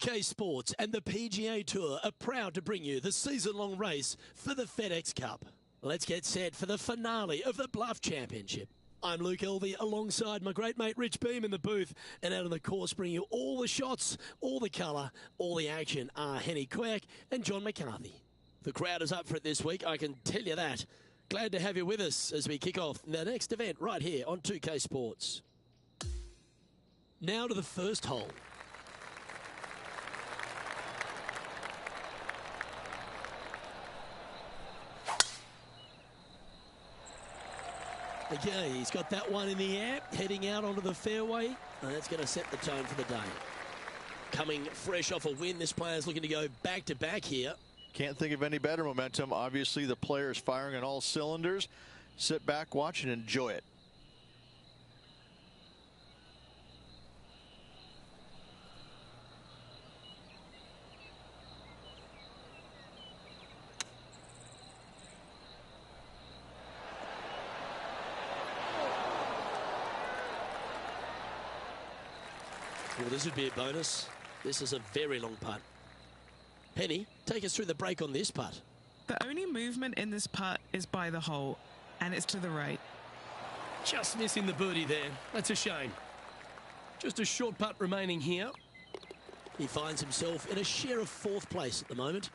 2K Sports and the PGA Tour are proud to bring you the season-long race for the FedEx Cup. Let's get set for the finale of the Bluff Championship. I'm Luke Elvey alongside my great mate Rich Beam in the booth, and out on the course bringing you all the shots, all the colour, all the action are Henny Quirk and John McCarthy. The crowd is up for it this week, I can tell you that. Glad to have you with us as we kick off the next event right here on 2K Sports. Now to the first hole. Okay, he's got that one in the air, heading out onto the fairway, and that's going to set the tone for the day. Coming fresh off a win, this player's looking to go back-to-back here. Can't think of any better momentum. Obviously, the player is firing on all cylinders. Sit back, watch, and enjoy it. Well, this would be a bonus. This is a very long putt. Penny, take us through the break on this putt. The only movement in this putt is by the hole, and it's to the right. Just missing the birdie there. That's a shame. Just a short putt remaining here. He finds himself in a share of fourth place at the moment.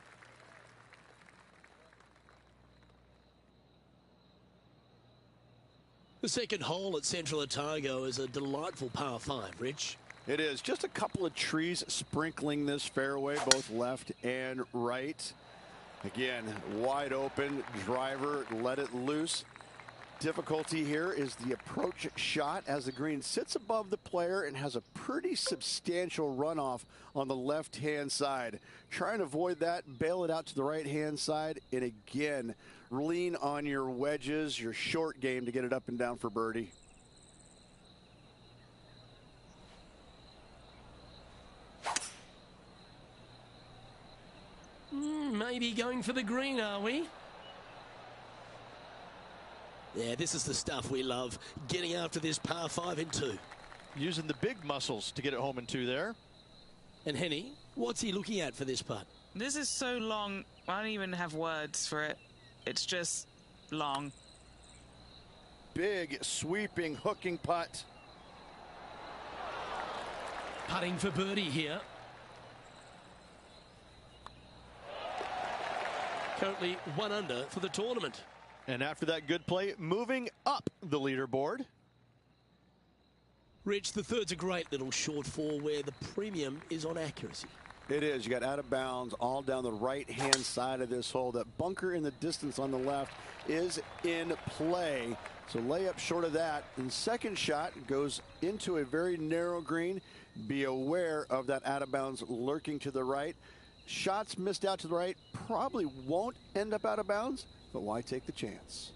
The second hole at Central Otago is a delightful par 5, Rich. It is. Just a couple of trees sprinkling this fairway, both left and right. Again, wide open driver, let it loose. Difficulty here is the approach shot as the green sits above the player and has a pretty substantial runoff on the left-hand side. Trying to avoid that, bail it out to the right-hand side, and again, lean on your wedges, your short game to get it up and down for birdie. Maybe going for the green, are we? Yeah, this is the stuff we love. Getting after this par 5 in 2. Using the big muscles to get it home in 2 there. And Henny, what's he looking at for this putt? This is so long, I don't even have words for it. It's just long. Big, sweeping, hooking putt. Putting for birdie here. Currently 1 under for the tournament. And after that good play, moving up the leaderboard. Rich, the third's a great little short 4 where the premium is on accuracy. It is. You got out of bounds all down the right-hand side of this hole. That bunker in the distance on the left is in play. So layup short of that. And second shot goes into a very narrow green. Be aware of that out of bounds lurking to the right. Shots missed out to the right probably won't end up out of bounds, but why take the chance?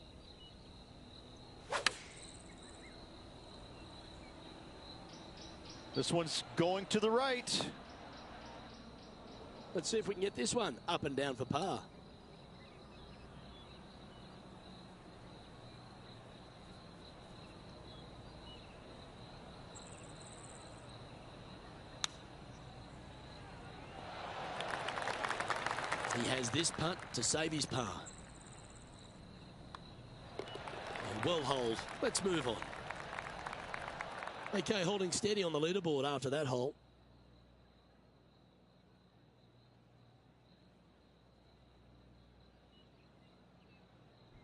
This one's going to the right. Let's see if we can get this one up and down for par. He has this putt to save his par. And well hold. Let's move on. Okay, holding steady on the leaderboard after that hole.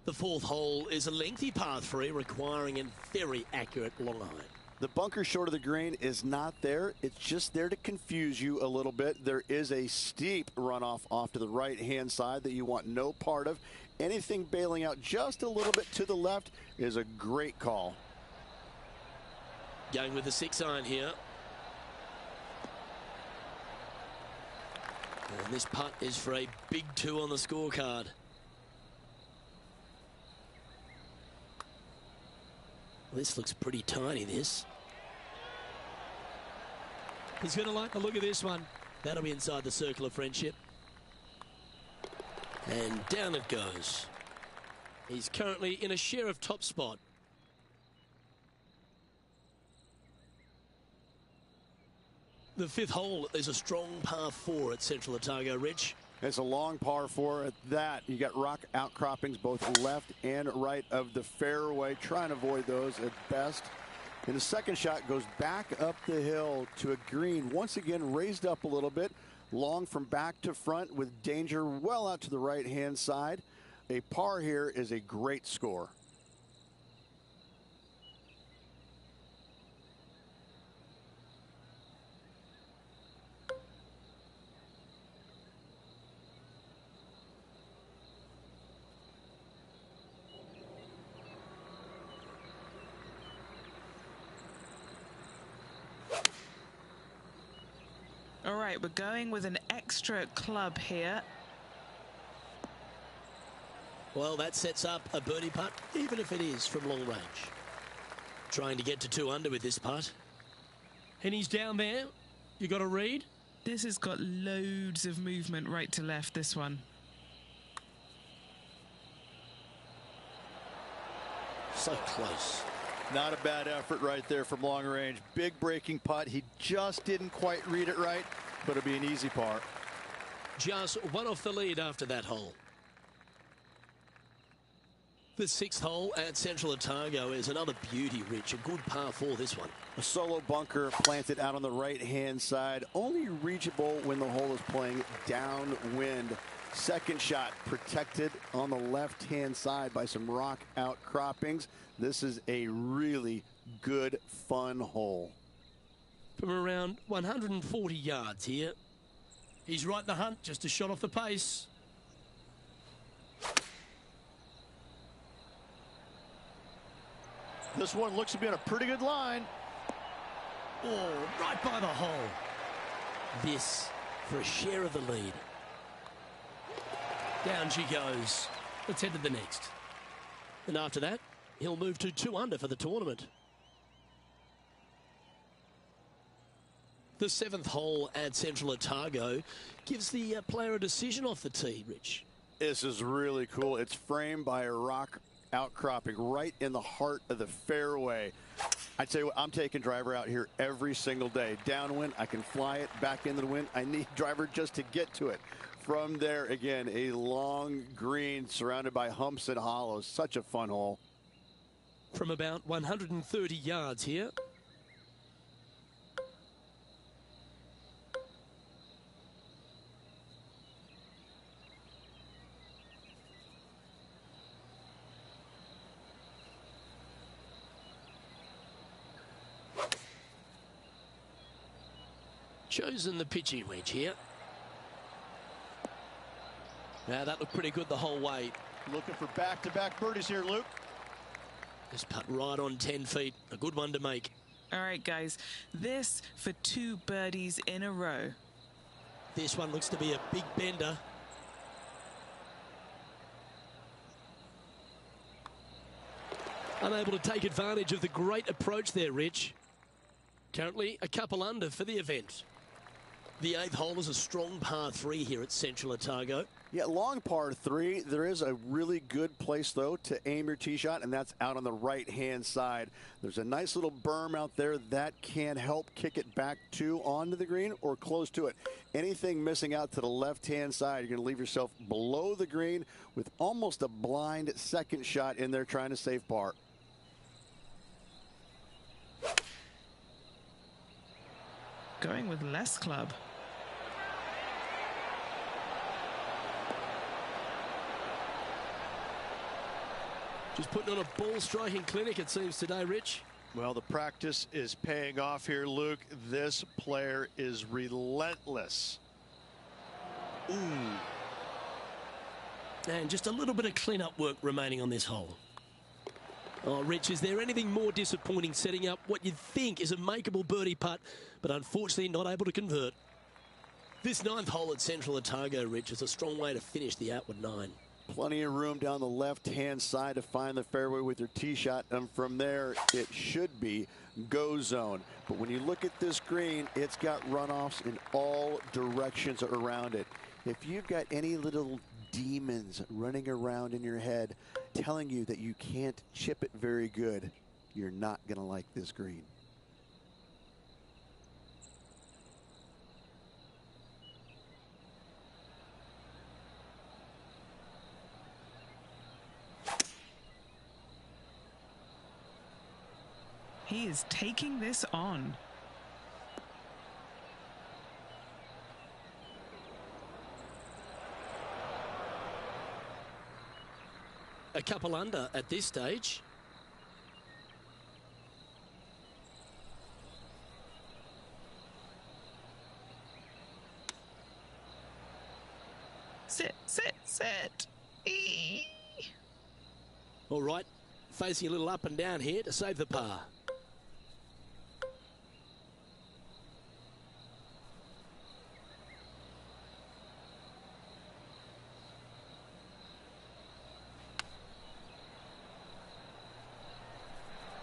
The fourth hole is a lengthy par 3 requiring a very accurate long iron. The bunker short of the green is not there. It's just there to confuse you a little bit. There is a steep runoff off to the right-hand side that you want no part of. Anything bailing out just a little bit to the left is a great call. Going with the 6 iron here. And this putt is for a big 2 on the scorecard. This looks pretty tiny, this. He's going to like the look of this one. That'll be inside the circle of friendship. And down it goes. He's currently in a share of top spot. The fifth hole is a strong par 4 at Central Otago, Rich. It's a long par 4 at that. You got rock outcroppings both left and right of the fairway. Try and avoid those at best. And the second shot goes back up the hill to a green. Once again, raised up a little bit. Long from back to front with danger well out to the right-hand side. A par here is a great score. All right, we're going with an extra club here. Well, that sets up a birdie putt, even if it is from long range. Trying to get to 2 under with this putt. And he's down there. You got a read? This has got loads of movement right to left, this one. So close. Not a bad effort right there from long range. Big breaking putt. He just didn't quite read it right, but it'll be an easy par. Just one off the lead after that hole. The 6th hole at Central Otago is another beauty, Rich. A good par 4, this one. A solo bunker planted out on the right-hand side. Only reachable when the hole is playing downwind. Second shot protected on the left-hand side by some rock outcroppings. This is a really good, fun hole. From around 140 yards here. He's right in the hunt, just a shot off the pace. This one looks to be on a pretty good line. Oh, right by the hole. This for a share of the lead. Down she goes. Let's head to the next. And after that, he'll move to 2 under for the tournament. The 7th hole at Central Otago gives the player a decision off the tee, Rich. This is really cool. It's framed by a rock outcropping right in the heart of the fairway. I tell you what, I'm taking driver out here every single day. Downwind, I can fly it back into the wind. I need driver just to get to it. From there, again, a long green surrounded by humps and hollows. Such a fun hole. From about 130 yards here. Chosen the pitching wedge here. Now that looked pretty good the whole way. Looking for back-to-back birdies here, Luke. This putt right on 10 feet. A good one to make. All right, guys. This for 2 birdies in a row. This one looks to be a big bender. Unable to take advantage of the great approach there, Rich. Currently a couple under for the event. The 8th hole is a strong par 3 here at Central Otago. Yeah, long par 3. There is a really good place, though, to aim your tee shot, and that's out on the right-hand side. There's a nice little berm out there that can help kick it back onto the green or close to it. Anything missing out to the left-hand side, you're going to leave yourself below the green with almost a blind second shot in there trying to save par. Going with less club. Just putting on a ball striking clinic, it seems, today, Rich. Well, the practice is paying off here, Luke. This player is relentless. Ooh. And just a little bit of clean-up work remaining on this hole. Oh, Rich, is there anything more disappointing setting up what you'd think is a makeable birdie putt, but unfortunately not able to convert? This 9th hole at Central Otago, Rich, is a strong way to finish the outward 9. Plenty of room down the left-hand side to find the fairway with your tee shot, and from there it should be go zone. But when you look at this green, it's got runoffs in all directions around it. If you've got any little demons running around in your head telling you that you can't chip it very good, you're not going to like this green. He is taking this on. A couple under at this stage. Sit, sit, sit. Eee. All right, facing a little up and down here to save the par.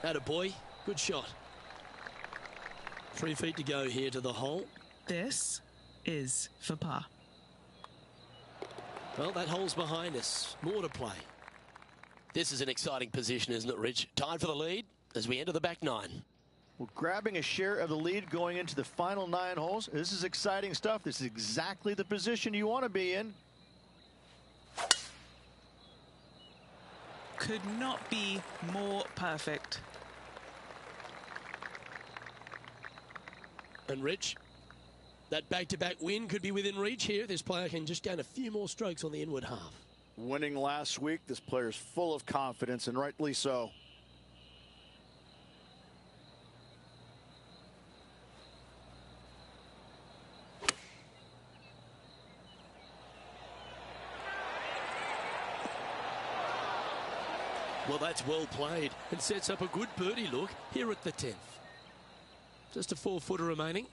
Attaboy, good shot. 3 feet to go here to the hole. This is for par. Well, that hole's behind us. More to play. This is an exciting position, isn't it, Rich? Tied for the lead as we enter the back 9. Well, grabbing a share of the lead going into the final 9 holes. This is exciting stuff. This is exactly the position you want to be in. Could not be more perfect. And Rich, that back-to-back win could be within reach here. This player can just gain a few more strokes on the inward half. Winning last week, this player's full of confidence, and rightly so. Well, that's well played and sets up a good birdie look here at the 10th. Just a 4-footer remaining.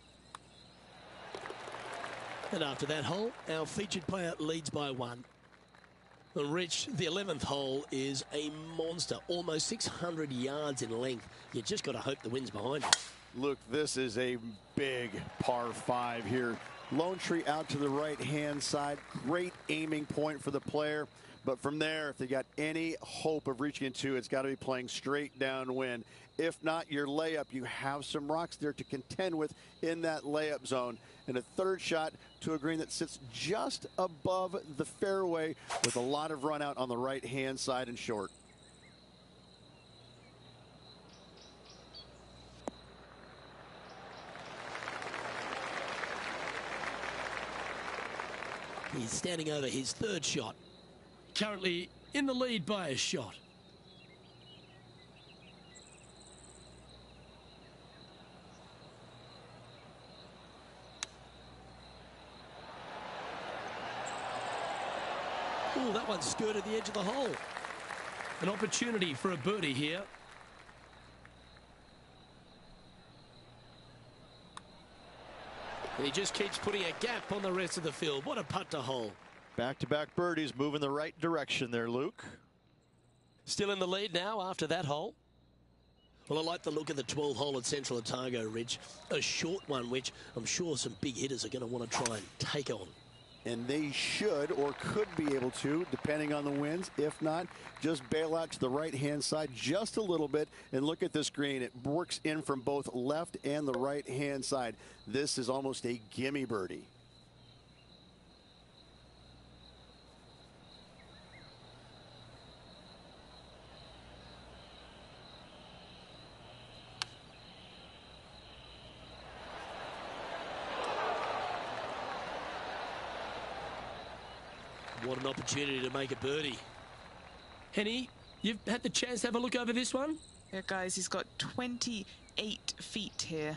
And after that hole, our featured player leads by 1. And Rich, the 11th hole is a monster, almost 600 yards in length. You just got to hope the wind's behind you. Look, this is a big par 5 here. Lone tree out to the right-hand side. Great aiming point for the player. But from there, if they got any hope of reaching into, it's got to be playing straight downwind. If not, your layup, you have some rocks there to contend with in that layup zone. And a third shot to a green that sits just above the fairway with a lot of run out on the right-hand side and short. He's standing over his 3rd shot. Currently in the lead by a shot. Oh, that one skirted the edge of the hole. An opportunity for a birdie here. And he just keeps putting a gap on the rest of the field. What a putt to hole. Back-to-back birdies, moving the right direction there, Luke. Still in the lead now after that hole. Well, I like the look of the 12th hole at Central Otago, Ridge. A short one, which I'm sure some big hitters are going to want to try and take on. And they should or could be able to, depending on the winds. If not, just bail out to the right-hand side just a little bit. And look at this green. It works in from both left and the right-hand side. This is almost a gimme birdie. What an opportunity to make a birdie. Henny, you've had the chance to have a look over this one? Yeah, guys, he's got 28 feet here.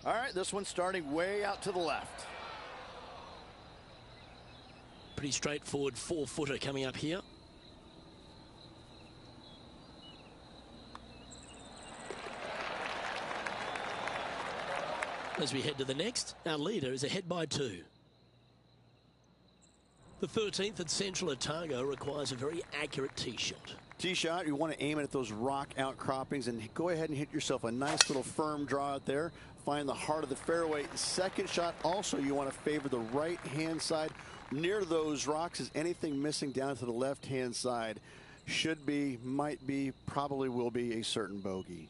All right, this one's starting way out to the left. Pretty straightforward 4-footer coming up here. As we head to the next, our leader is ahead by 2. The 13th at Central Otago requires a very accurate tee shot. Tee shot, you want to aim it at those rock outcroppings and go ahead and hit yourself a nice little firm draw out there. Find the heart of the fairway. Second shot, also you want to favor the right-hand side. Near those rocks is anything missing down to the left-hand side. Should be, might be, probably will be a certain bogey.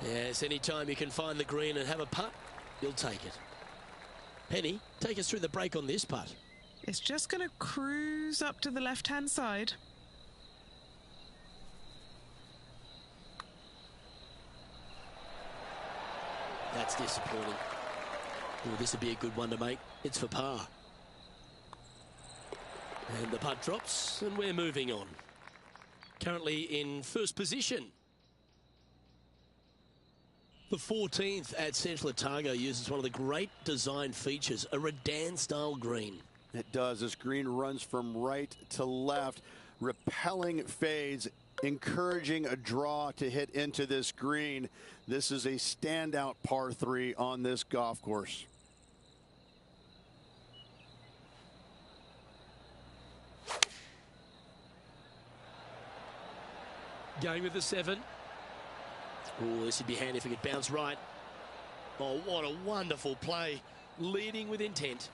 Yes, anytime you can find the green and have a putt, you'll take it. Penny, take us through the break on this putt. It's just going to cruise up to the left-hand side. That's disappointing. Oh, this would be a good one to make. It's for par. And the putt drops, and we're moving on. Currently in first position. The 14th at Central Otago uses one of the great design features, a Redan-style green. It does. This green runs from right to left, repelling fades, encouraging a draw to hit into this green. This is a standout par 3 on this golf course. Going with the 7. Oh, this would be handy if it could bounce right. Oh, what a wonderful play. Leading with intent.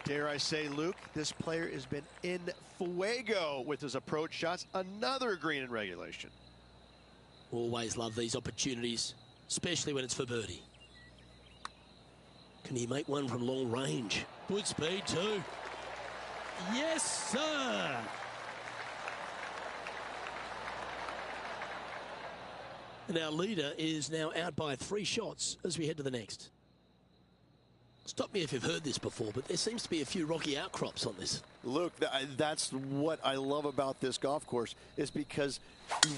Dare I say, Luke, this player has been in fuego with his approach shots. Another green in regulation. Always love these opportunities, especially when it's for birdie. Can he make one from long range? Good speed too. Yes, sir. And our leader is now out by 3 shots as we head to the next. Stop me if you've heard this before, but there seems to be a few rocky outcrops on this. Luke, that's what I love about this golf course, is because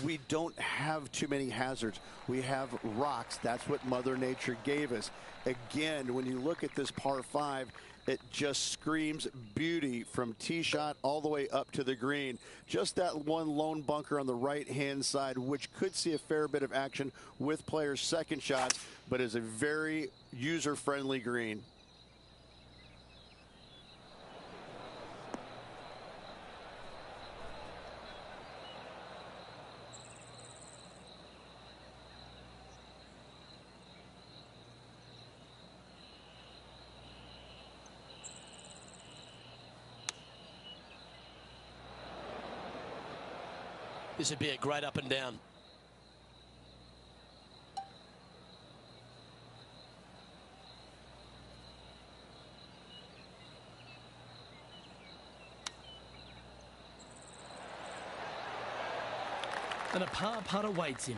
we don't have too many hazards. We have rocks. That's what Mother Nature gave us. Again, when you look at this par 5, it just screams beauty from tee shot all the way up to the green. Just that one lone bunker on the right-hand side, which could see a fair bit of action with players' second shots, but is a very user-friendly green. This would be a great up and down. And a par putt awaits him.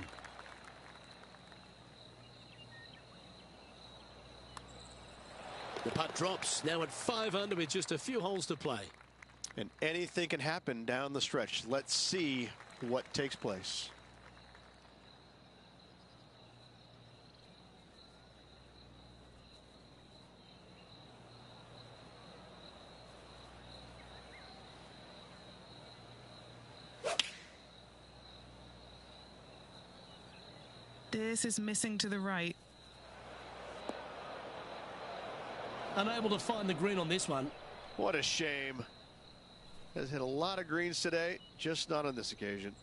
The putt drops, now at 5 under with just a few holes to play. And anything can happen down the stretch. Let's see what takes place. This is missing to the right. Unable to find the green on this one. What a shame. Has hit a lot of greens today, just not on this occasion.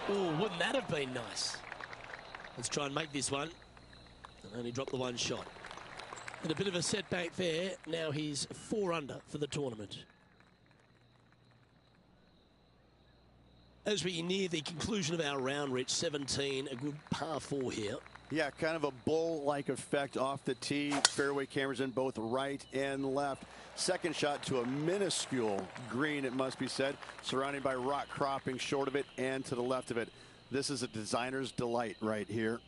Oh, wouldn't that have been nice? Let's try and make this one. And only drop the one shot. And a bit of a setback there. Now he's 4 under for the tournament. As we near the conclusion of our round, Rich, 17, a good par 4 here. Yeah, kind of a bull-like effect off the tee. Fairway cameras in both right and left. Second shot to a minuscule green, it must be said, surrounded by rock cropping short of it and to the left of it. This is a designer's delight right here.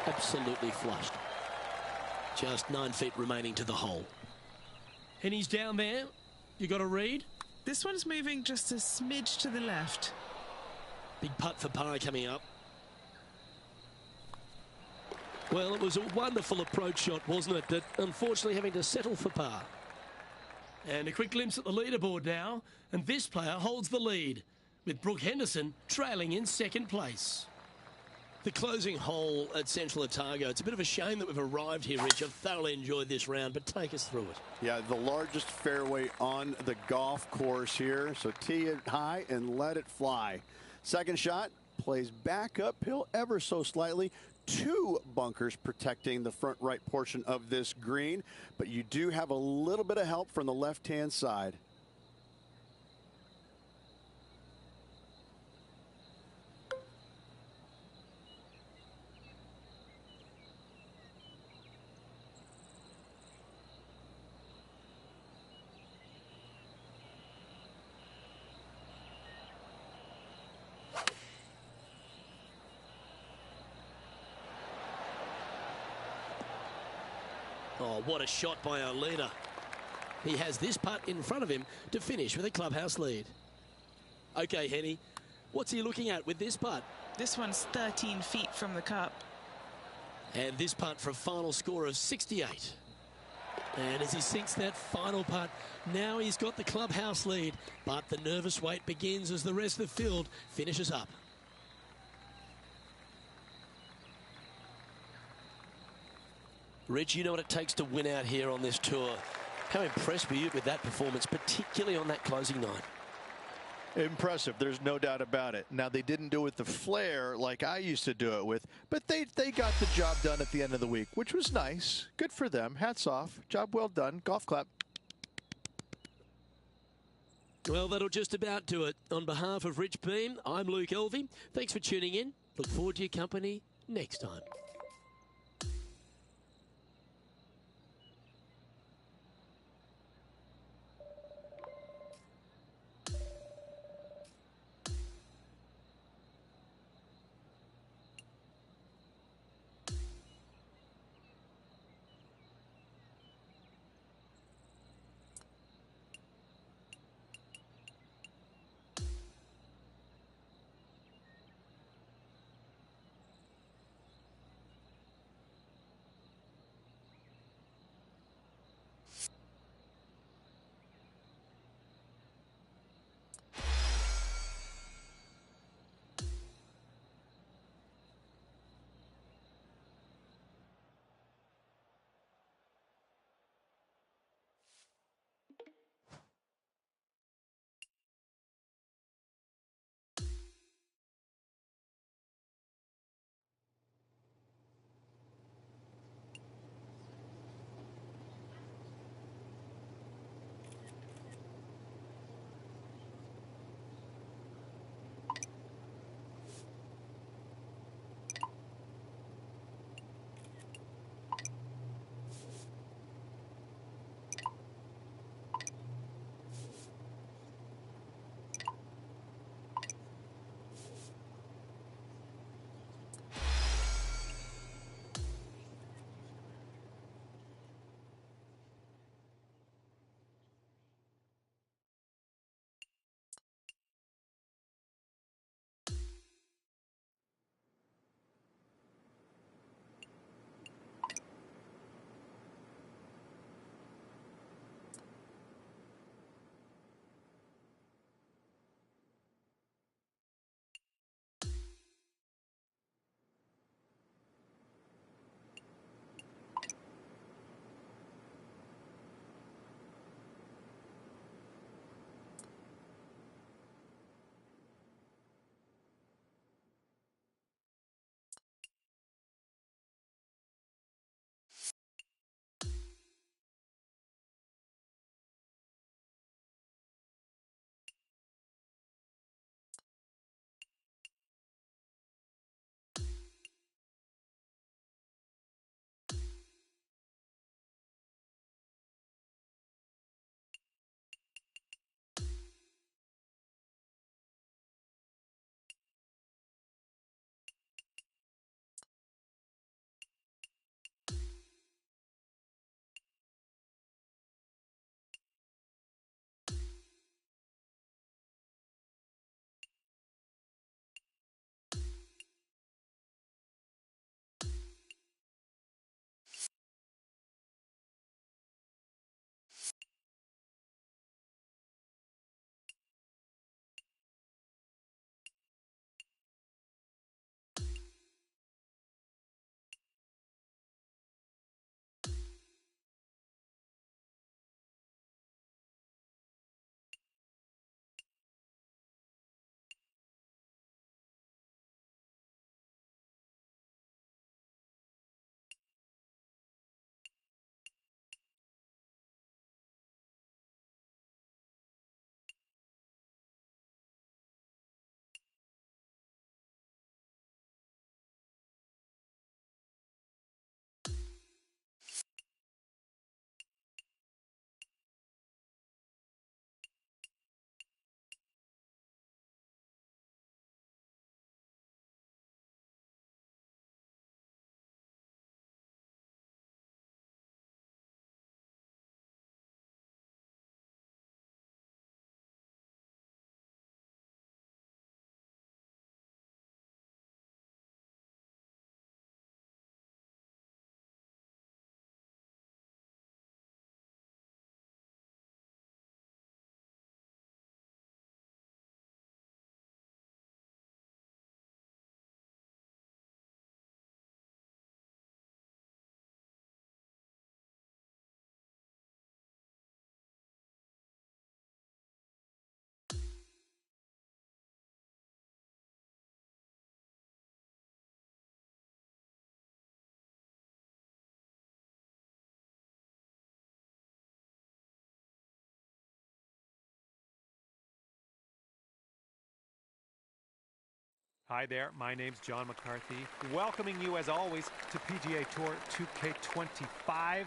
Absolutely flushed. Just 9 feet remaining to the hole. And he's down there. You got a read? This one's moving just a smidge to the left. Big putt for par coming up. Well, it was a wonderful approach shot, wasn't it? But unfortunately having to settle for par. And a quick glimpse at the leaderboard now. And this player holds the lead, with Brooke Henderson trailing in second place. The closing hole at Central Otago. It's a bit of a shame that we've arrived here, Rich. I've thoroughly enjoyed this round, but take us through it. Yeah, the largest fairway on the golf course here. So tee it high and let it fly. Second shot plays back uphill ever so slightly. 2 bunkers protecting the front right portion of this green, but you do have a little bit of help from the left-hand side. Oh, what a shot by our leader. He has this putt in front of him to finish with a clubhouse lead. Okay, Henny, what's he looking at with this putt? This one's 13 feet from the cup. And this putt for a final score of 68. And as he sinks that final putt, now he's got the clubhouse lead. But the nervous wait begins as the rest of the field finishes up. Rich, you know what it takes to win out here on this tour. How impressed were you with that performance, particularly on that closing night? Impressive. There's no doubt about it. Now, they didn't do it with the flair like I used to do it with, but they got the job done at the end of the week, which was nice. Good for them. Hats off. Job well done. Golf clap. Well, that'll just about do it. On behalf of Rich Beam, I'm Luke Elvey. Thanks for tuning in. Look forward to your company next time. Hi there, my name's John McCarthy, welcoming you as always to PGA Tour 2K25.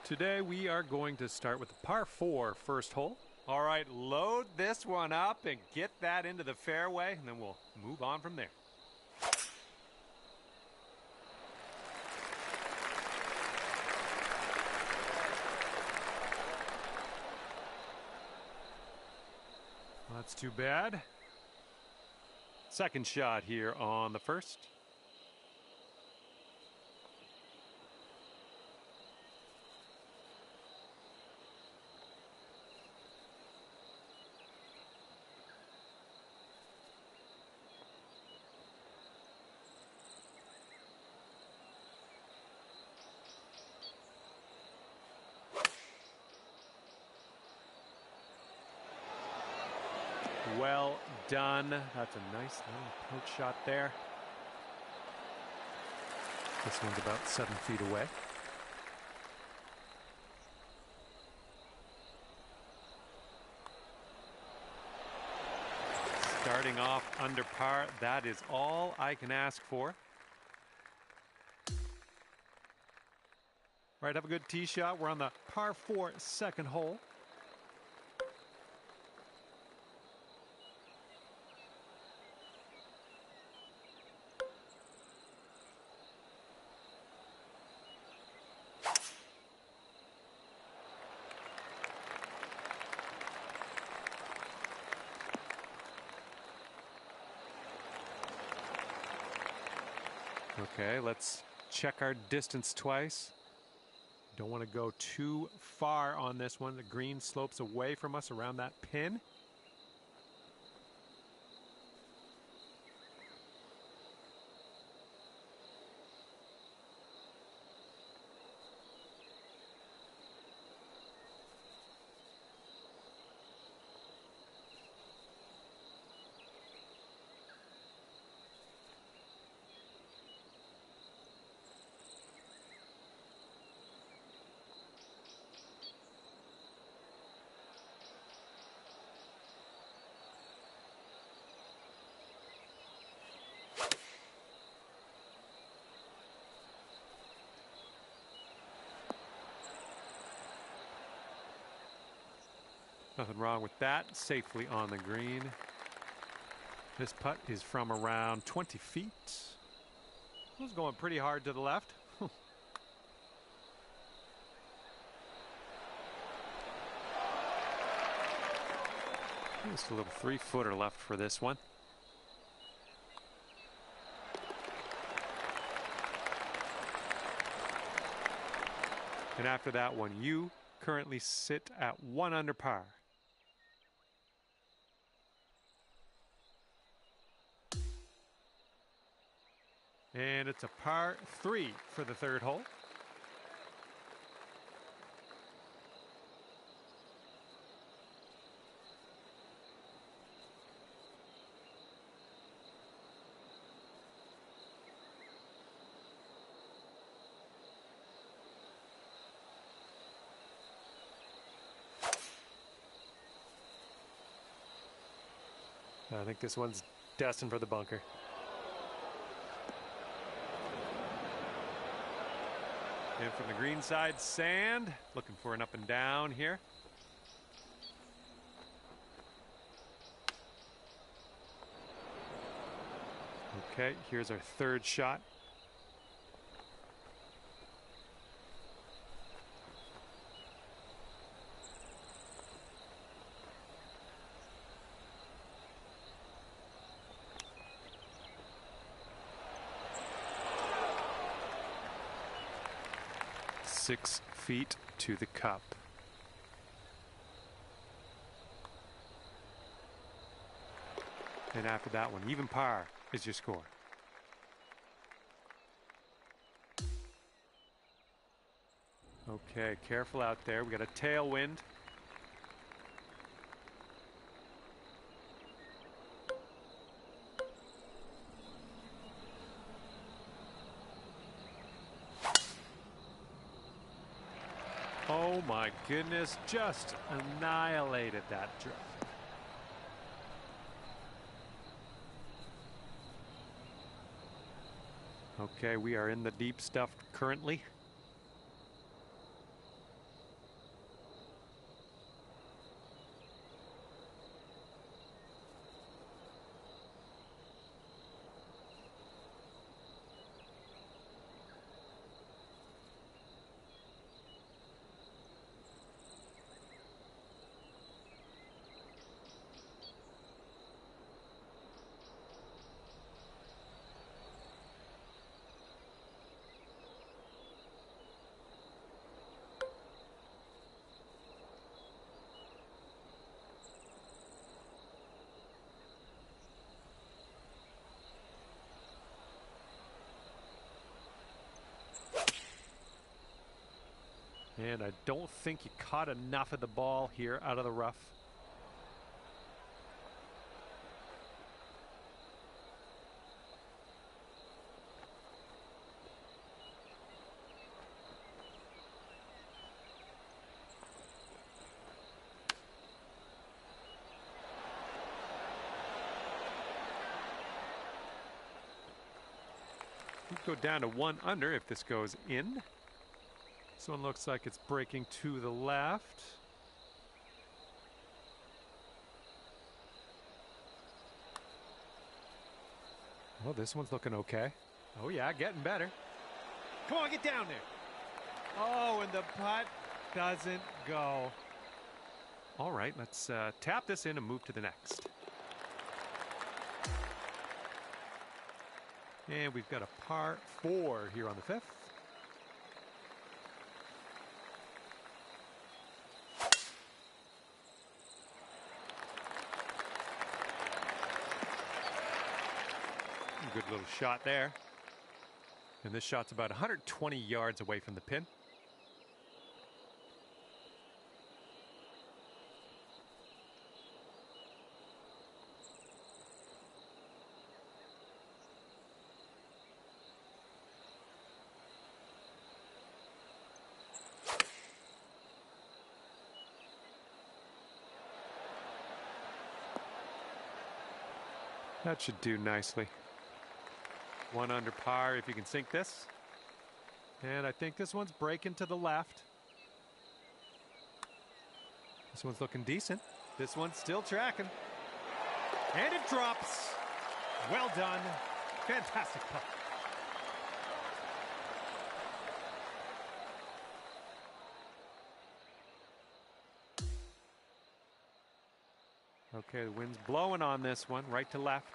Today we are going to start with the par 4 first hole. All right, load this one up and get that into the fairway, and then we'll move on from there. That's too bad. Second shot here on the first. Well done. That's a nice little approach shot there. This one's about 7 feet away. Starting off under par, that is all I can ask for. All right, have a good tee shot. We're on the par 4 second hole. Okay, let's check our distance twice. Don't want to go too far on this one. The green slopes away from us around that pin. Nothing wrong with that. Safely on the green. This putt is from around 20 feet. It was going pretty hard to the left. Just a little 3-footer left for this one. And after that one, you currently sit at 1 under par. And it's a par 3 for the third hole. I think this one's destined for the bunker. And from the green side, sand. Looking for an up and down here. Okay, here's our third shot. Six feet to the cup. And after that one, even par is your score. Okay, careful out there. We got a tailwind. Oh my goodness, just annihilated that drive. Okay, we are in the deep stuff currently. And I don't think you caught enough of the ball here out of the rough. Go down to 1 under if this goes in. This one looks like it's breaking to the left. Well, this one's looking okay. Oh yeah, getting better. Come on, get down there. Oh, and the putt doesn't go. All right, let's tap this in and move to the next. And we've got a par 4 here on the 5th. Good little shot there. And this shot's about 120 yards away from the pin. That should do nicely. 1 under par if you can sink this. And I think this one's breaking to the left. This one's looking decent. This one's still tracking. And it drops. Well done. Fantastic putt. Okay, the wind's blowing on this one, right to left.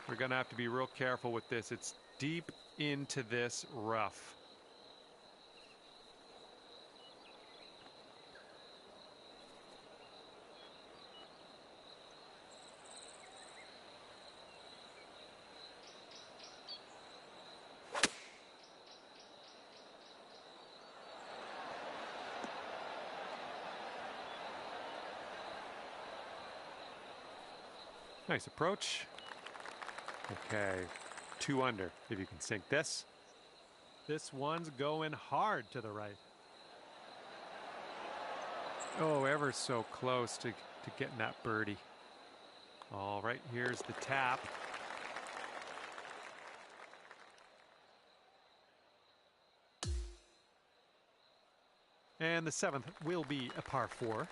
We're going to have to be real careful with this. It's deep into this rough. Nice approach. Okay, 2 under if you can sink this. This one's going hard to the right. Oh, ever so close to getting that birdie. All right, here's the tap. And the 7th will be a par 4.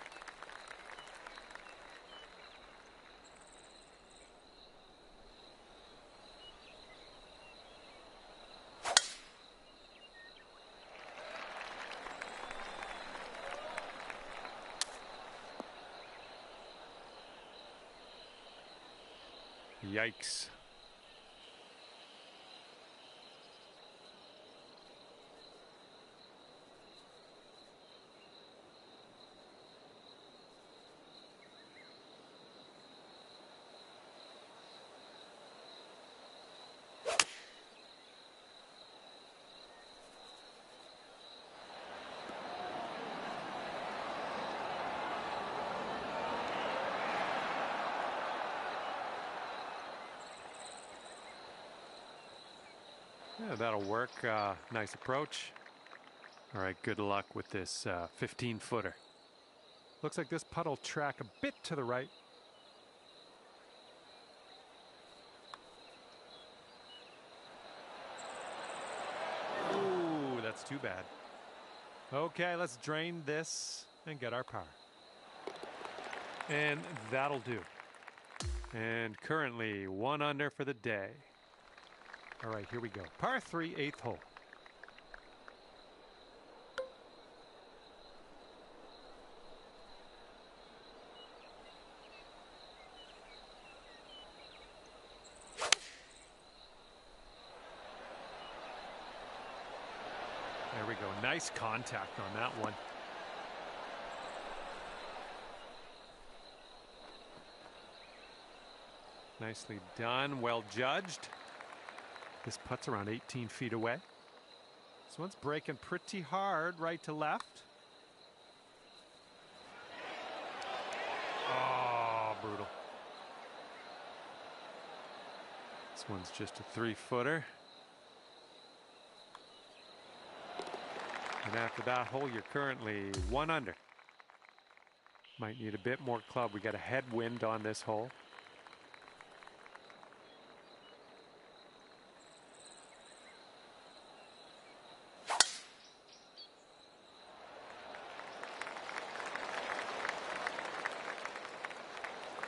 Yikes. Yeah, that'll work. Nice approach. All right, good luck with this 15-footer. Looks like this putt will track a bit to the right. Ooh, that's too bad. Okay, let's drain this and get our par. And that'll do. And currently 1 under for the day. All right, here we go. Par 3, 8th hole. There we go. Nice contact on that one. Nicely done. Well judged. This putt's around 18 feet away. This one's breaking pretty hard right to left. Oh, brutal. This one's just a 3-footer. And after that hole, you're currently 1 under. Might need a bit more club. We got a headwind on this hole.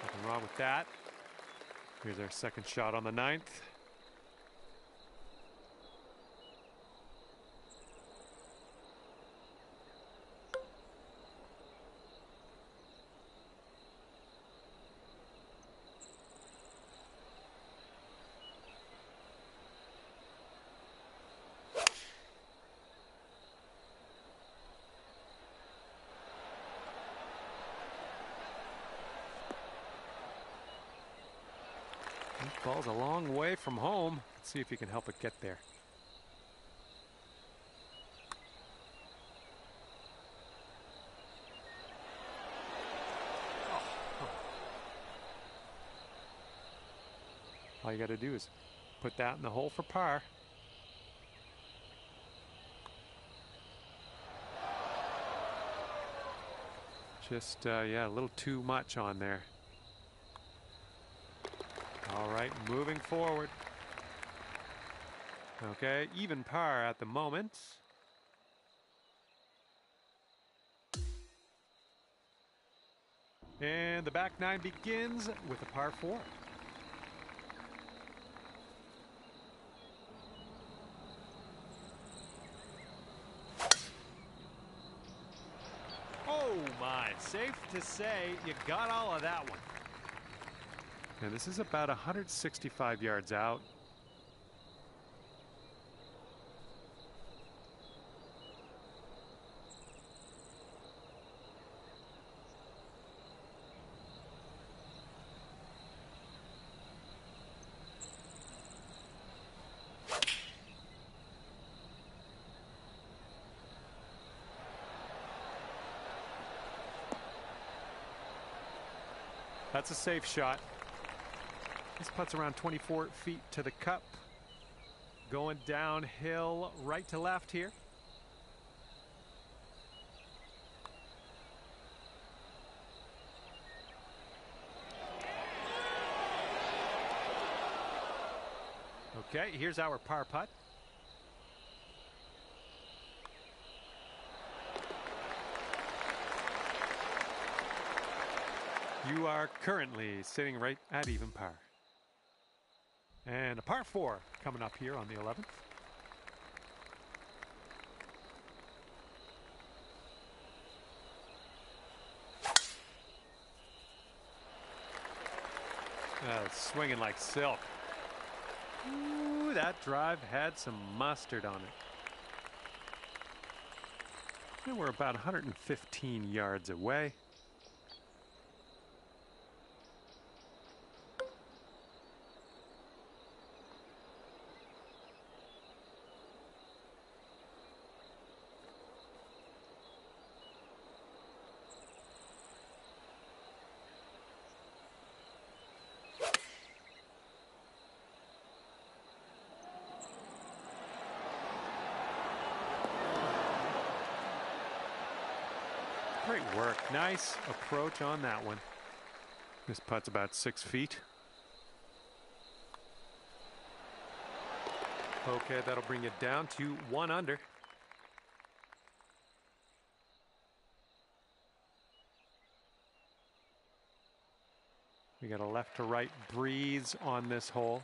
Nothing wrong with that. Here's our second shot on the 9th. Ball's a long way from home. Let's see if he can help it get there. All you got to do is put that in the hole for par. Just, yeah, a little too much on there. All right, moving forward. Okay, even par at the moment. And the back 9 begins with a par 4. Oh my, safe to say you got all of that one. And this is about 165 yards out. That's a safe shot. This putt's around 24 feet to the cup. Going downhill right to left here. Okay, here's our par putt. You are currently sitting right at even par. And a par 4 coming up here on the 11th. Swinging like silk. Ooh, that drive had some mustard on it. And we're about 115 yards away. Great work. Nice approach on that one. This putt's about 6 feet. Okay, that'll bring you down to 1 under. We got a left to right breeze on this hole.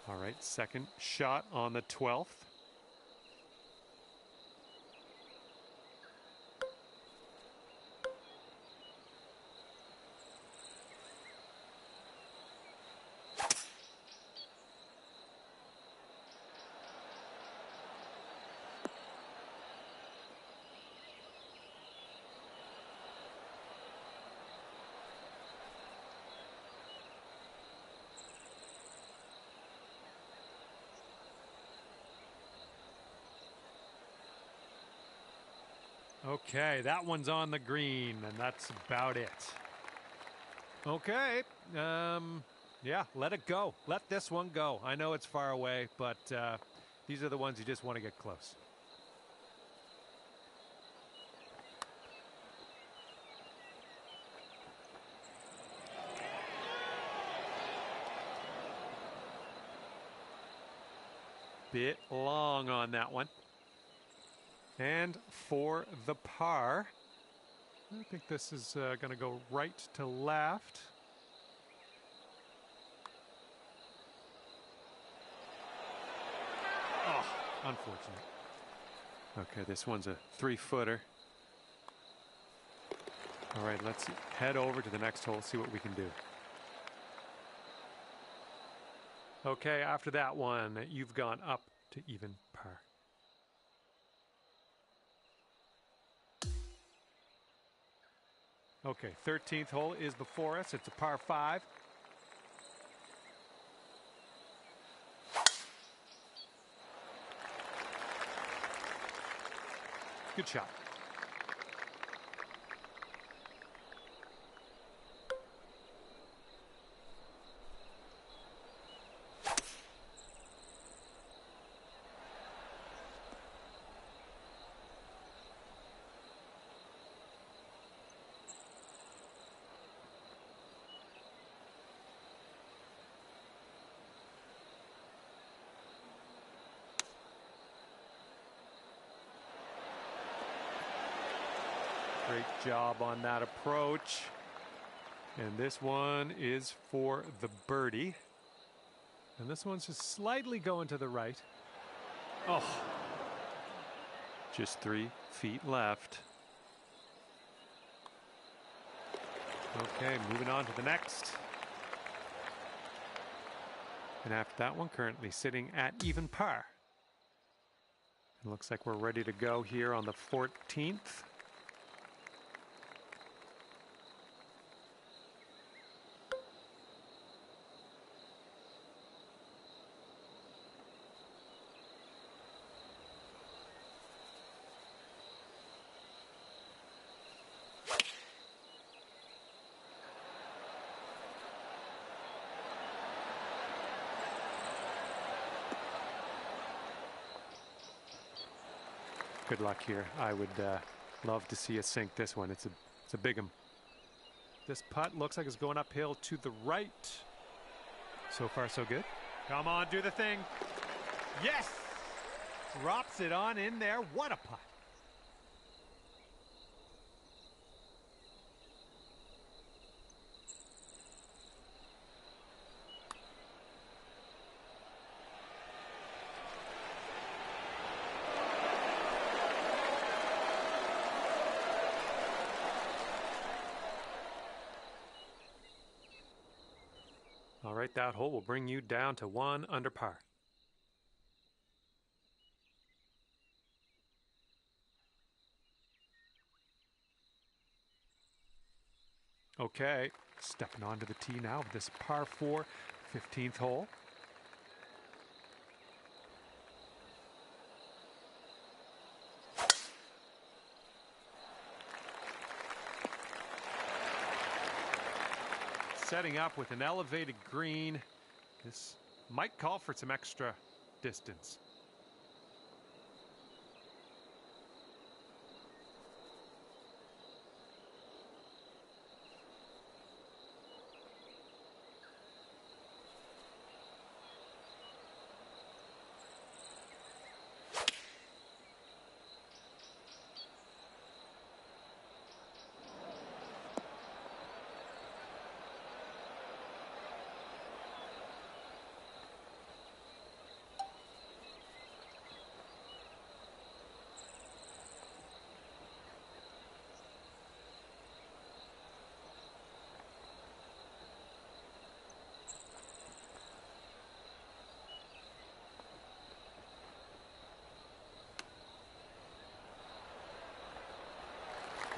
All right, second shot on the 12th. Okay, that one's on the green, and that's about it. Okay, yeah, let it go. Let this one go. I know it's far away, but these are the ones you just want to get close. Bit long on that one. And for the par, I think this is going to go right to left. Oh, unfortunate. Okay, this one's a 3-footer. All right, let's head over to the next hole, see what we can do. Okay, after that one, you've gone up to even par. Okay, 13th hole is before us. It's a par 5. Good shot. Great job on that approach. And this one is for the birdie. And this one's just slightly going to the right. Oh, just 3 feet left. Okay, moving on to the next. And after that one, currently sitting at even par. It looks like we're ready to go here on the 14th. Good luck here. I would love to see us sink this one. It's a big one. This putt looks like it's going uphill to the right. So far, so good. Come on, do the thing. Yes! Drops it on in there. What a putt. All right, that hole will bring you down to 1 under par. Okay, stepping onto the tee now with this par 4, 15th hole. Setting up with an elevated green. This might call for some extra distance.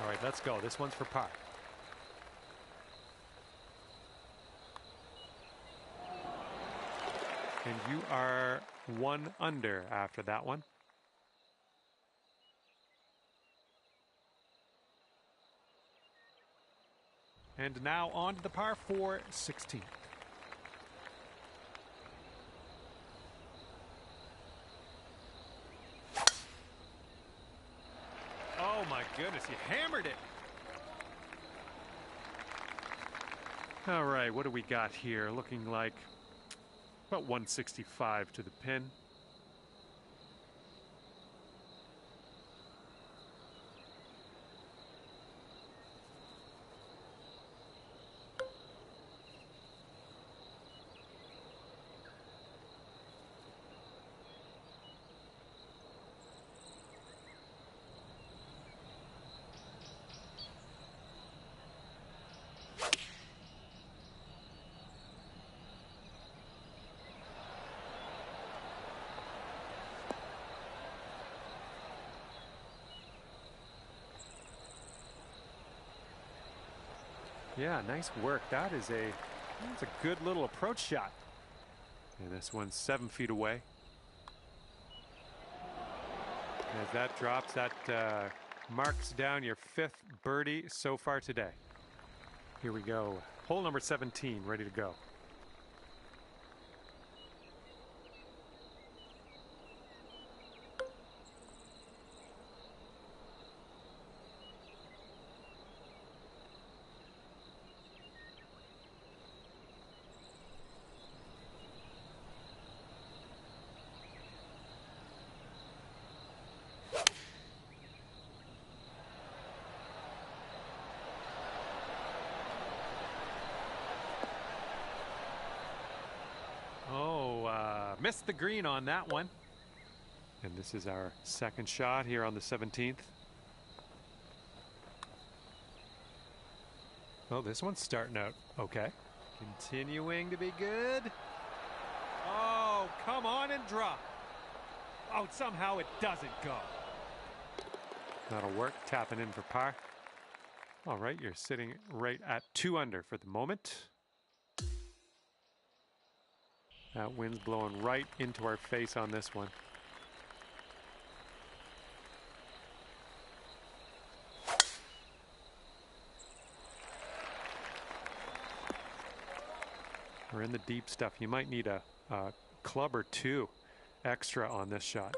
All right, let's go. This one's for par. And you are 1 under after that one. And now on to the par 4, 16th. Oh my goodness, you hammered it. All right, what do we got here? Looking like about 165 to the pin. Yeah, nice work. That's a good little approach shot. And this one's 7 feet away. As that drops, that marks down your 5th birdie so far today. Here we go. Hole number 17, ready to go. Missed the green on that one. And this is our second shot here on the 17th. Oh, this one's starting out okay. Continuing to be good. Oh, come on and drop. Oh, somehow it doesn't go. That'll work. Tapping in for par. All right, you're sitting right at 2 under for the moment. That wind's blowing right into our face on this one. We're in the deep stuff. You might need a club or 2 extra on this shot.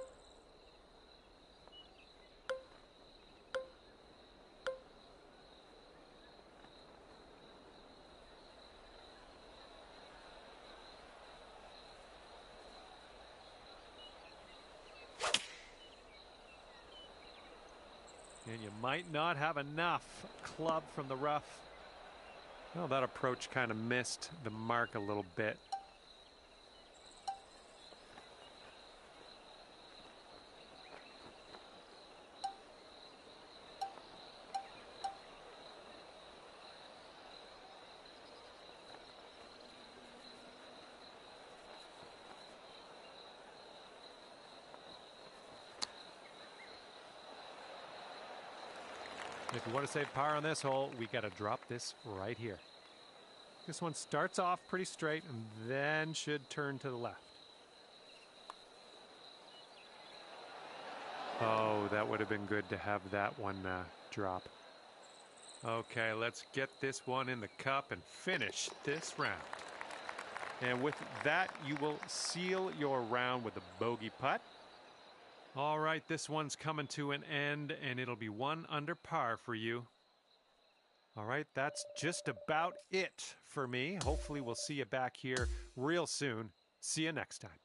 And you might not have enough club from the rough. Well, that approach kind of missed the mark a little bit. If you want to save par on this hole, we got to drop this right here. This one starts off pretty straight and then should turn to the left. Oh, that would have been good to have that one drop. Okay, let's get this one in the cup and finish this round. And with that, you will seal your round with a bogey putt. All right, this one's coming to an end, and it'll be 1 under par for you. All right, that's just about it for me. Hopefully, we'll see you back here real soon. See you next time.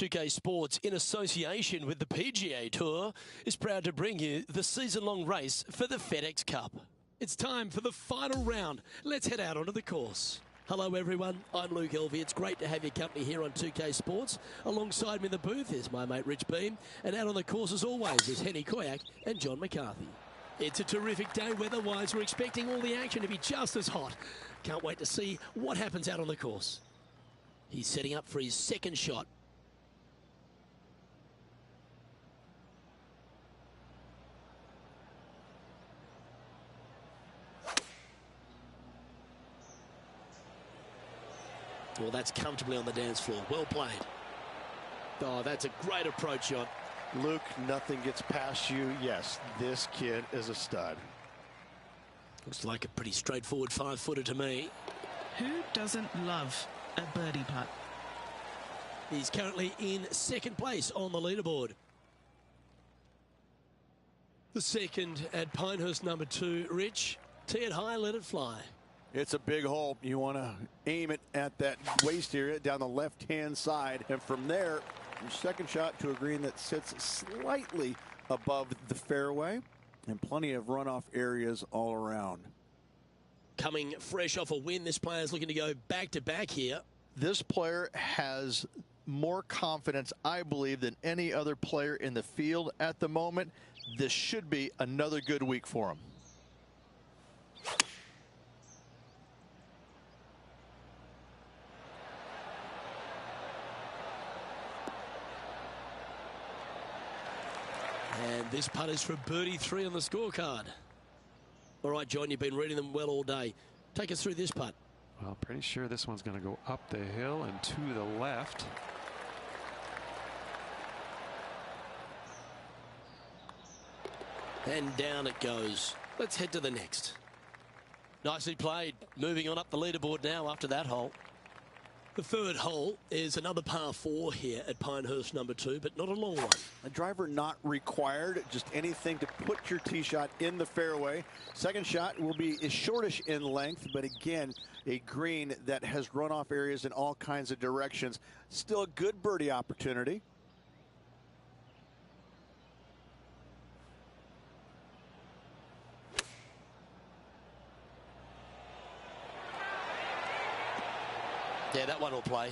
2K Sports, in association with the PGA Tour, is proud to bring you the season-long race for the FedEx Cup. It's time for the final round. Let's head out onto the course. Hello everyone, I'm Luke Elvey. It's great to have your company here on 2K Sports. Alongside me in the booth is my mate Rich Beam, and out on the course as always is Henny Koyak and John McCarthy. It's a terrific day weather-wise. We're expecting all the action to be just as hot. Can't wait to see what happens out on the course. He's setting up for his second shot. Well, that's comfortably on the dance floor. Well played. Oh, that's a great approach shot. Luke, nothing gets past you. Yes, this kid is a stud. Looks like a pretty straightforward 5-footer to me. Who doesn't love a birdie putt? He's currently in second place on the leaderboard. The second at Pinehurst, number 2. Rich, tee it high, let it fly. It's a big hole. You want to aim it at that waist area down the left-hand side. And from there, your second shot to a green that sits slightly above the fairway and plenty of runoff areas all around. Coming fresh off a win, this player's looking to go back-to-back here. This player has more confidence, I believe, than any other player in the field at the moment. This should be another good week for him. And this putt is for birdie 3 on the scorecard. All right, John, you've been reading them well all day. Take us through this putt. Well, pretty sure this one's going to go up the hill and to the left. And down it goes. Let's head to the next. Nicely played. Moving on up the leaderboard now after that hole. The third hole is another par 4 here at Pinehurst, number 2, but not a long one. A driver not required, just anything to put your tee shot in the fairway. Second shot will be shortish in length, but again, a green that has runoff areas in all kinds of directions. Still a good birdie opportunity. Yeah, that one will play.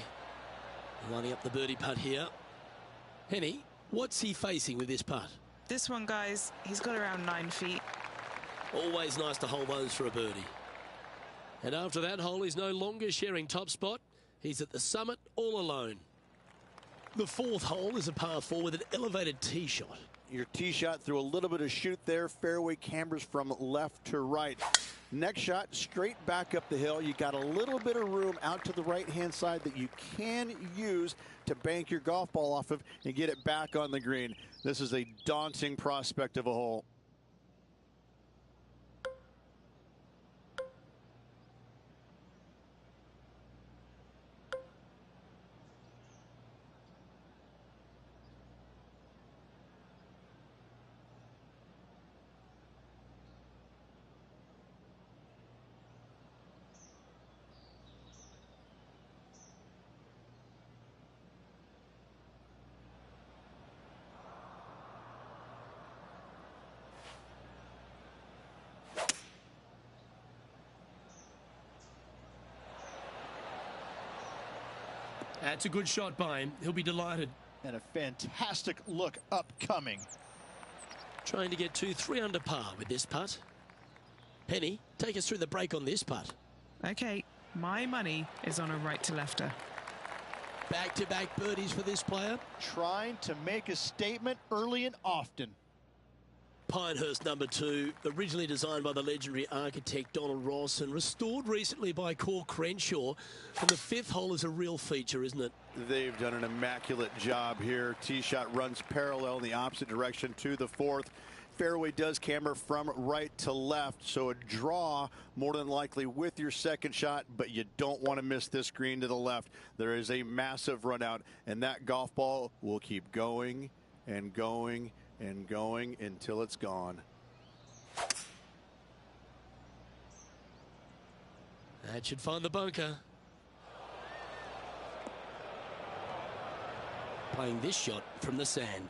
Lining up the birdie putt here. Henny, what's he facing with this putt? This one, guys, he's got around 9 feet. Always nice to hold those for a birdie. And after that hole, he's no longer sharing top spot. He's at the summit all alone. The fourth hole is a par 4 with an elevated tee shot. Your tee shot through a little bit of shoot there. Fairway cambers from left to right. Next shot straight back up the hill. You got a little bit of room out to the right-hand side that you can use to bank your golf ball off of and get it back on the green. This is a daunting prospect of a hole. That's a good shot by him. He'll be delighted. And a fantastic look upcoming. Trying to get 3 under par with this putt. Penny, take us through the break on this putt. Okay, my money is on a right-to-lefter. Back-to-back birdies for this player. Trying to make a statement early and often. Pinehurst, number 2, originally designed by the legendary architect Donald Ross and restored recently by Core Crenshaw. And the 5th hole is a real feature, isn't it? They've done an immaculate job here. Tee shot runs parallel in the opposite direction to the 4th. Fairway does camber from right to left, so a draw more than likely with your second shot, but you don't want to miss this green to the left. There is a massive run out, and that golf ball will keep going and going and going until it's gone. That should find the bunker. playing this shot from the sand.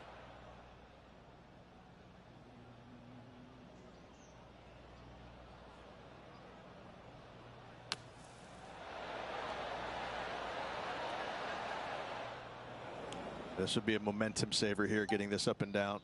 This would be a momentum saver here, getting this up and down.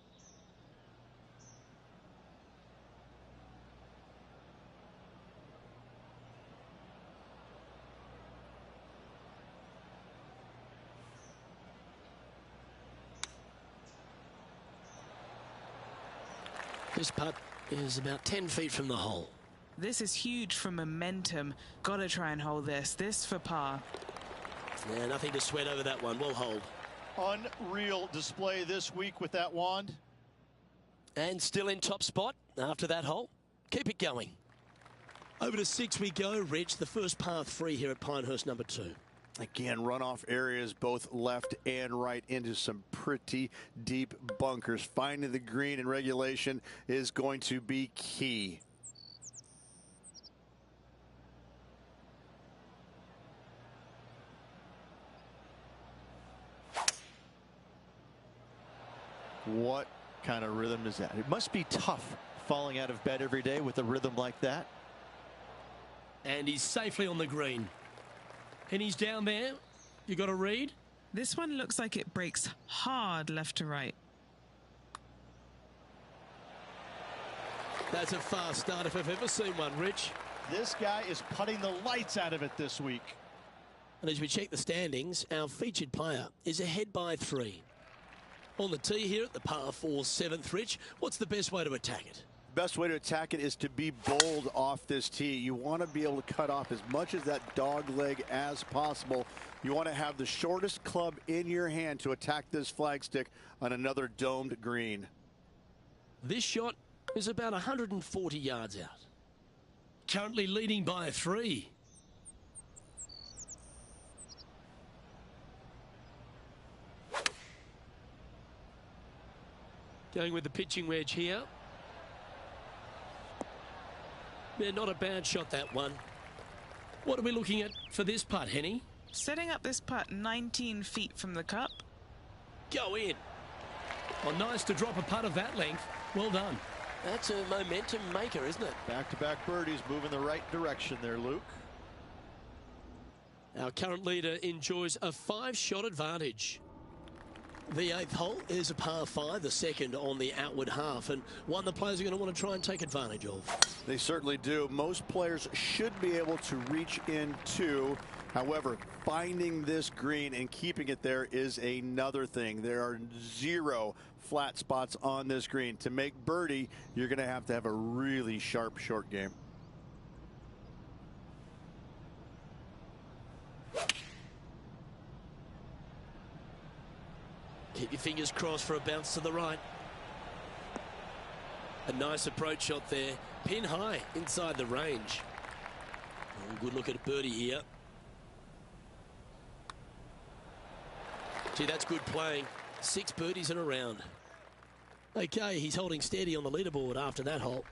This putt is about 10 feet from the hole. This is huge for momentum. Got to try and hold this. This for par. Yeah, nothing to sweat over that one. We'll hold. Unreal display this week with that wand. And still in top spot after that hole. Keep it going. Over to 6 we go. Rich, the first par 3 here at Pinehurst number 2. Again, runoff areas both left and right into some pretty deep bunkers. Finding the green in regulation is going to be key. What kind of rhythm is that? It must be tough falling out of bed every day with a rhythm like that. And he's safely on the green. And he's down there. You got a read? This one looks like it breaks hard left to right. That's a fast start if I've ever seen one, Rich. This guy is putting the lights out of it this week. And as we check the standings, our featured player is ahead by 3. On the tee here at the par 4 7th, Rich, what's the best way to attack it? Best way to attack it is to be bold off this tee. You want to be able to cut off as much of that dog leg as possible. You want to have the shortest club in your hand to attack this flagstick on another domed green. This shot is about 140 yards out. Currently leading by 3. Going with the pitching wedge here. Yeah, not a bad shot, that one. What are we looking at for this putt, Henny? Setting up this putt 19 feet from the cup. Go in. Well, nice to drop a putt of that length. Well done. That's a momentum maker, isn't it? Back-to-back birdies, moving the right direction there, Luke. Our current leader enjoys a 5-shot advantage. The 8th hole is a par 5, the second on the outward half, and one the players are going to want to try and take advantage of. They certainly do. Most players should be able to reach into. However, finding this green and keeping it there is another thing. There are 0 flat spots on this green. To make birdie, you're going to have a really sharp short game. Keep your fingers crossed for a bounce to the right. A nice approach shot there. Pin high inside the range. Oh, good look at a birdie here. Gee, that's good playing. 6 birdies in a round. Okay, he's holding steady on the leaderboard after that hole.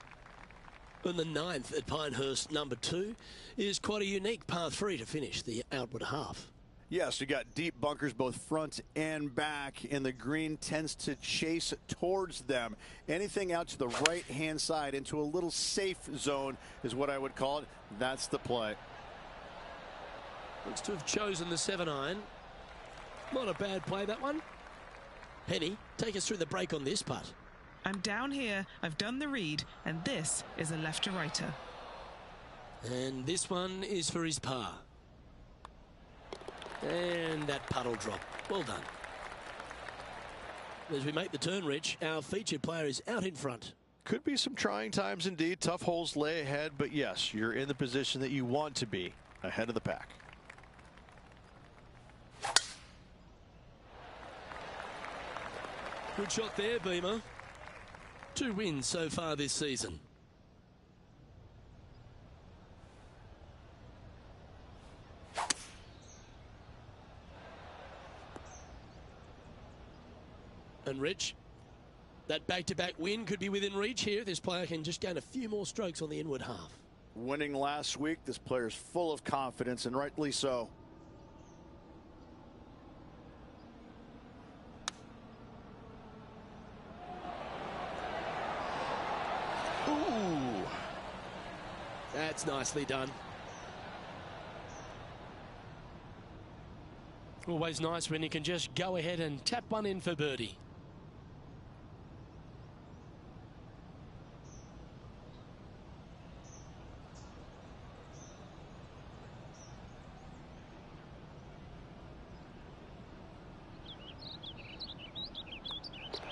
And the 9th at Pinehurst number 2 is quite a unique par 3 to finish the outward half. Yes, you got deep bunkers both front and back, and the green tends to chase towards them. Anything out to the right-hand side into a little safe zone is what I would call it. That's the play. Looks to have chosen the 7-iron. Not a bad play, that one. Penny, take us through the break on this putt. I'm down here, I've done the read, and this is a left to righter. And this one is for his par. And that puddle drop. Well done. As we make the turn, Rich, our featured player is out in front. Could be some trying times indeed. Tough holes lay ahead, but yes, you're in the position that you want to be, ahead of the pack. Good shot there, Beamer. 2 wins so far this season. And Rich, that back-to-back win could be within reach here. This player can just gain a few more strokes on the inward half. Winning last week, this player's full of confidence, and rightly so. that's nicely done. Always nice when you can just go ahead and tap one in for birdie.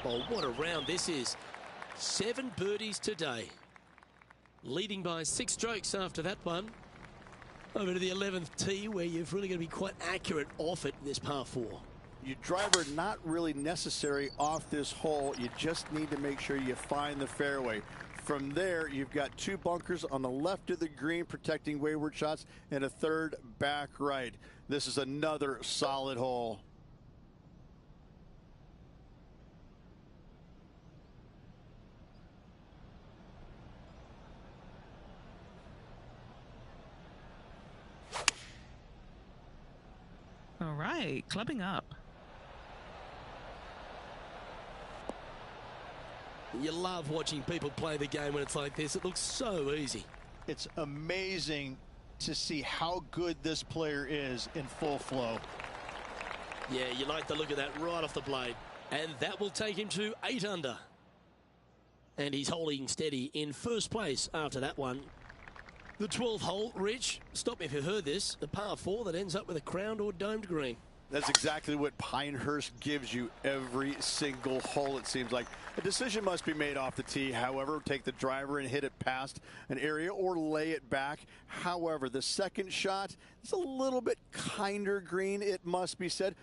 Oh, what a round this is. 7 birdies today. Leading by 6 strokes after that one. Over to the 11th tee, where you've really got to be quite accurate off it in this par 4. Your driver not really necessary off this hole. You just need to make sure you find the fairway. From there, you've got 2 bunkers on the left of the green protecting wayward shots and a 3rd back right. This is another solid hole. All right, clubbing up. You love watching people play the game when it's like this. It looks so easy. It's amazing to see how good this player is in full flow. Yeah, you like the look of that right off the blade. And that will take him to 8 under. And he's holding steady in first place after that one. The 12th hole, Rich, stop me if you heard this, the par 4 that ends up with a crowned or domed green. That's exactly what Pinehurst gives you every single hole, it seems like. A decision must be made off the tee. However, take the driver and hit it past an area or lay it back. However, the second shot is a little bit kinder green, it must be said.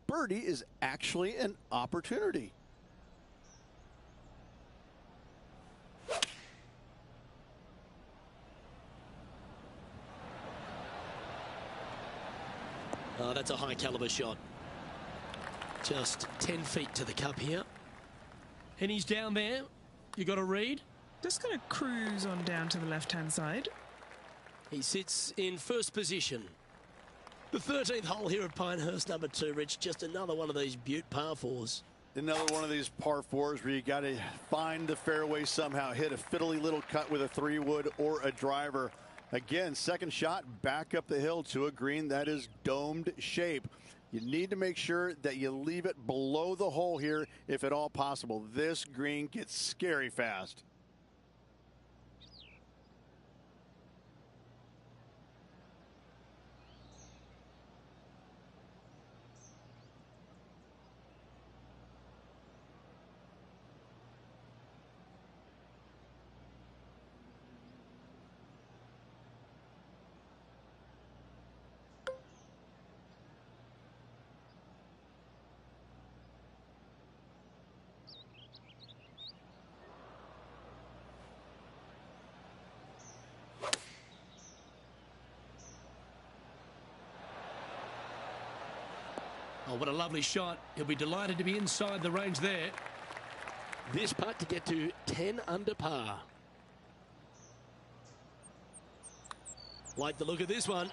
Birdie is actually an opportunity. Oh, that's a high caliber shot. Just 10 feet to the cup here. And he's down there. You got a read? Just going to cruise on down to the left-hand side. He sits in first position. The 13th hole here at Pinehurst, number 2, Rich. Just another one of these beaut par 4s. Another one of these par 4s where you got to find the fairway somehow. Hit a fiddly little cut with a 3-wood or a driver. Again, second shot back up the hill to a green that is domed shape. You need to make sure that you leave it below the hole here if at all possible. This green gets scary fast. Oh, what a lovely shot. He'll be delighted to be inside the range there. This putt to get to 10 under par. Like the look of this one.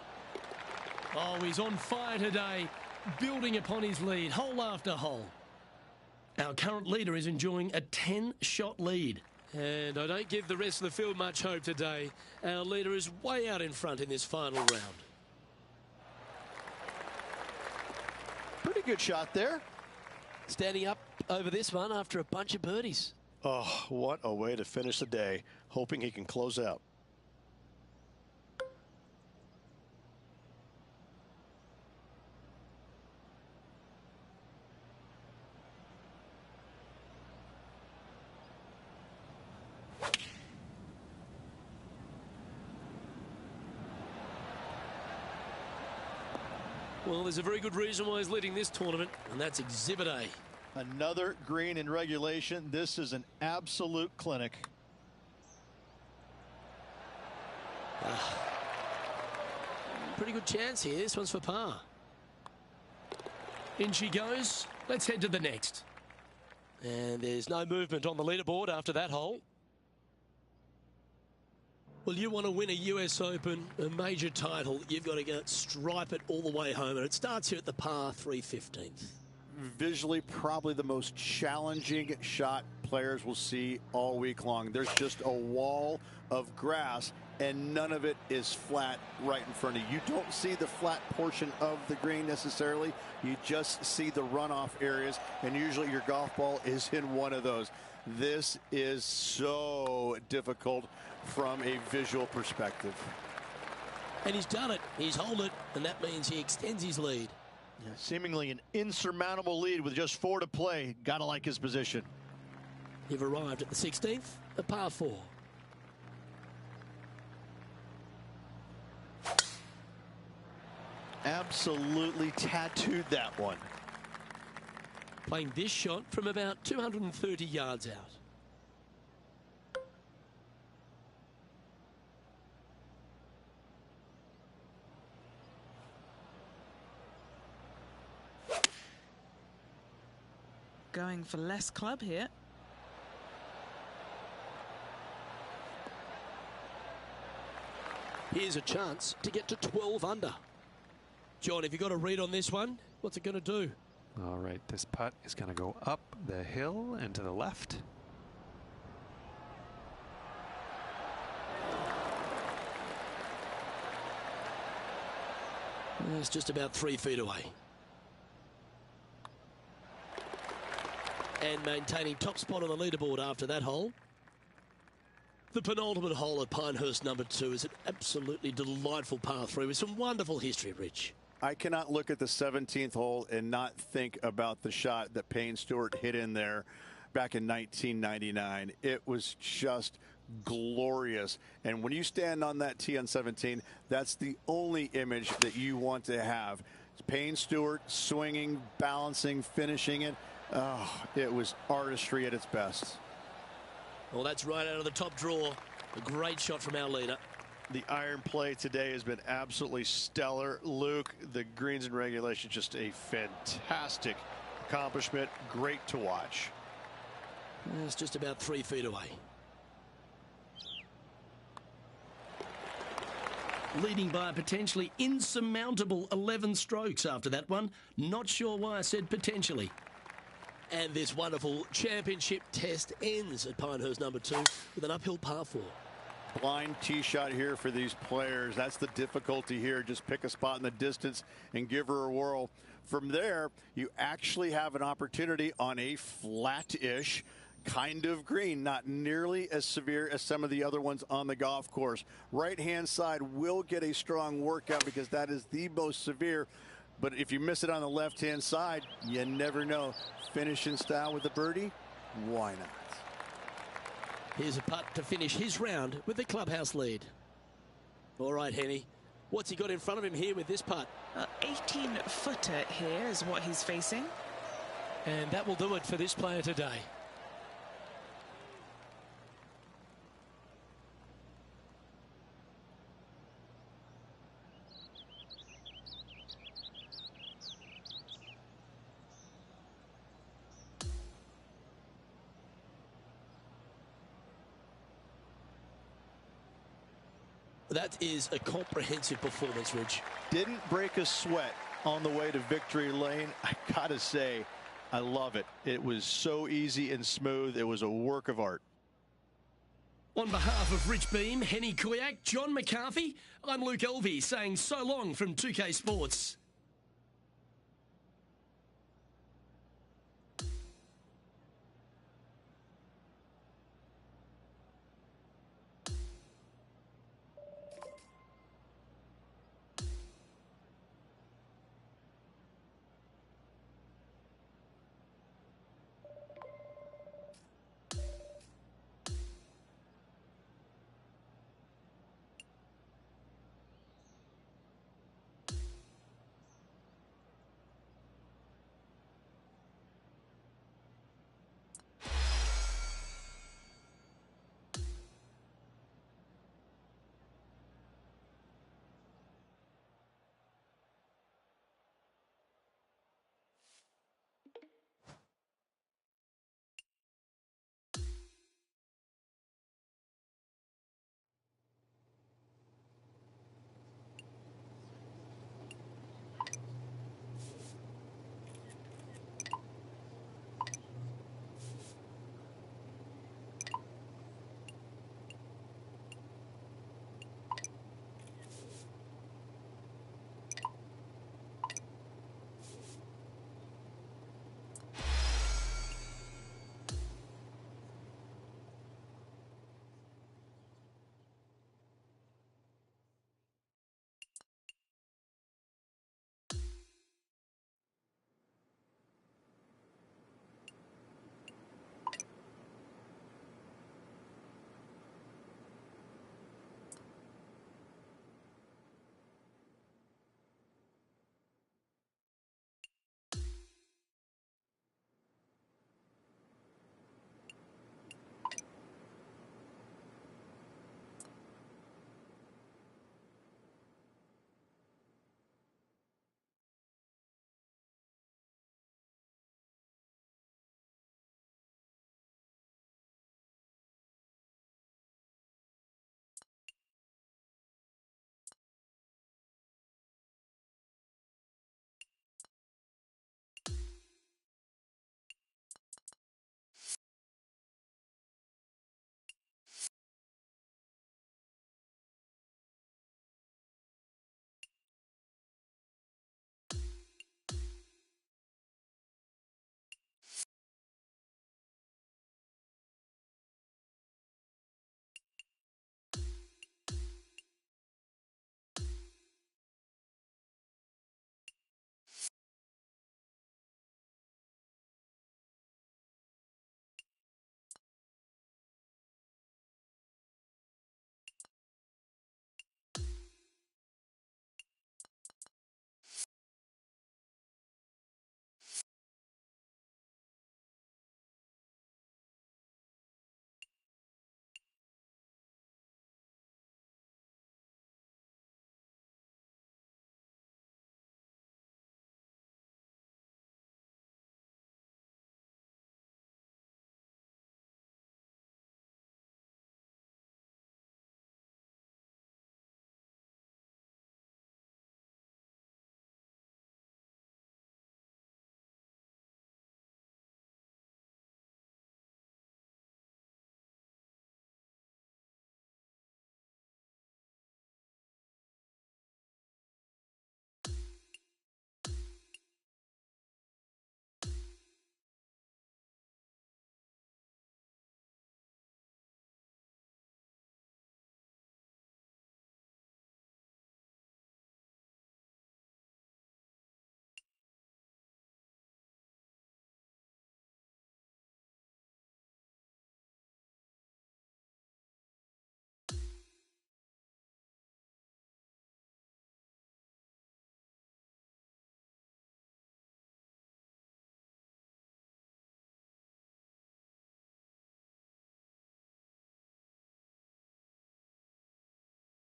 Oh, he's on fire today, building upon his lead, hole after hole. Our current leader is enjoying a 10-shot lead. And I don't give the rest of the field much hope today. Our leader is way out in front in this final round. Pretty good shot there. Standing up over this one after a bunch of birdies. Oh, what a way to finish the day. Hoping he can close out. Well, there's a very good reason why he's leading this tournament, and that's Exhibit A. Another green in regulation. This is an absolute clinic. Pretty good chance here. This one's for par. In she goes. Let's head to the next. And there's no movement on the leaderboard after that hole. Well, you want to win a US Open, a major title, you've got to go stripe it all the way home. And it starts here at the par 3/15th. Visually, probably the most challenging shot players will see all week long. There's just a wall of grass and none of it is flat right in front of you. You don't see the flat portion of the green necessarily. You just see the runoff areas, and usually your golf ball is in one of those. This is so difficult from a visual perspective. And he's done it. He's held it, and that means he extends his lead. Yeah, seemingly an insurmountable lead with just 4 to play. Gotta like his position. You've arrived at the 16th, a par 4. Absolutely tattooed that one. Playing this shot from about 230 yards out. Going for less club here. Here's a chance to get to 12 under. John, have you got a read on this one? What's it going to do? All right, this putt is going to go up the hill and to the left. It's just about 3 feet away. And maintaining top spot on the leaderboard after that hole. The penultimate hole at Pinehurst number 2 is an absolutely delightful par 3 with some wonderful history, Rich. I cannot look at the 17th hole and not think about the shot that Payne Stewart hit in there back in 1999. It was just glorious. And when you stand on that tee on 17, that's the only image that you want to have. It's Payne Stewart swinging, balancing, finishing it. Oh, it was artistry at its best. Well, that's right out of the top draw. A great shot from our leader. The iron play today has been absolutely stellar. Luke, the greens in regulation, just a fantastic accomplishment. Great to watch. It's just about 3 feet away. Leading by a potentially insurmountable 11 strokes after that one. Not sure why I said potentially. And this wonderful championship test ends at Pinehurst number 2 with an uphill par 4. Blind tee shot here for these players. That's the difficulty here. Just pick a spot in the distance and give her a whirl. From there, you actually have an opportunity on a flat-ish kind of green, not nearly as severe as some of the other ones on the golf course. Right-hand side will get a strong workout because that is the most severe. But if you miss it on the left-hand side, you never know. Finish in style with the birdie? Why not? Here's a putt to finish his round with the clubhouse lead. All right, Henny. What's he got in front of him here with this putt? 18-footer here is what he's facing. And that will do it for this player today. That is a comprehensive performance, Rich. Didn't break a sweat on the way to victory lane. I gotta say, I love it. It was so easy and smooth. It was a work of art. On behalf of Rich Beam, Henny Kuyak, John McCarthy, I'm Luke Elvey saying so long from 2K Sports.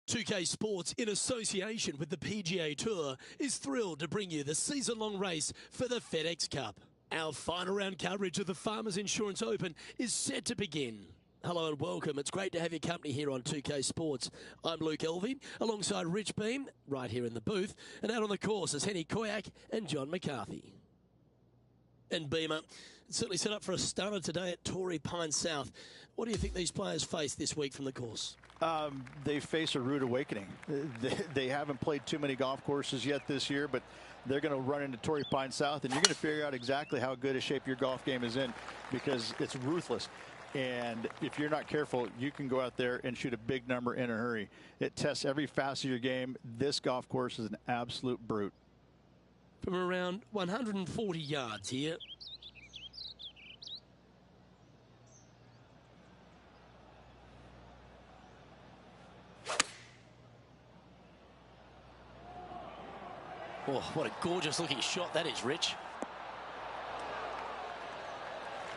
2K Sports, in association with the PGA Tour, is thrilled to bring you the season-long race for the FedEx Cup. Our final round coverage of the Farmers Insurance Open is set to begin. Hello and welcome. It's great to have your company here on 2K Sports. I'm Luke Elvey, alongside Rich Beam, right here in the booth, and out on the course is Henny Koyak and John McCarthy. And Beamer, certainly set up for a stunner today at Torrey, Pine South. What do you think these players face this week from the course? They face a rude awakening. They haven't played too many golf courses yet this year, but they're going to run into Torrey, Pine South, and you're going to figure out exactly how good a shape your golf game is in, because it's ruthless. And if you're not careful, you can go out there and shoot a big number in a hurry. It tests every facet of your game. This golf course is an absolute brute. From around 140 yards here. Oh, what a gorgeous looking shot that is, Rich.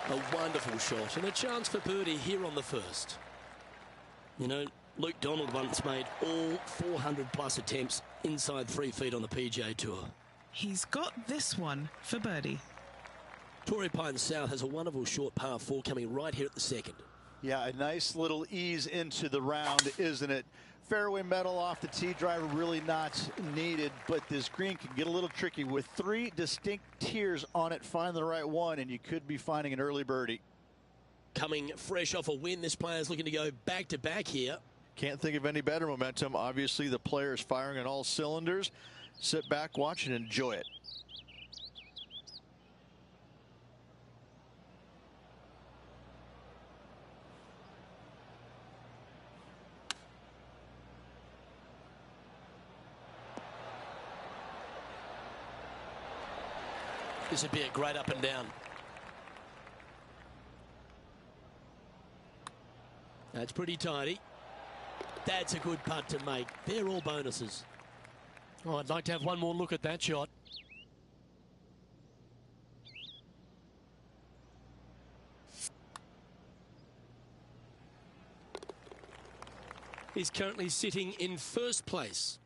A wonderful shot and a chance for birdie here on the first. You know, Luke Donald once made all 400 plus attempts inside 3 feet on the PGA Tour. He's got this one for birdie. Torrey Pine South has a wonderful short par 4 coming right here at the second. Yeah, a nice little ease into the round, isn't it? Fairway metal off the tee, driver really not needed, but this green can get a little tricky with 3 distinct tiers on it. Find the right one and you could be finding an early birdie. Coming fresh off a win, this player's looking to go back to back here. Can't think of any better momentum. Obviously the player is firing on all cylinders. Sit back, watch and enjoy it. This would be a great up and down. That's pretty tidy. That's a good putt to make. They're all bonuses. Oh, I'd like to have one more look at that shot. He's currently sitting in first place.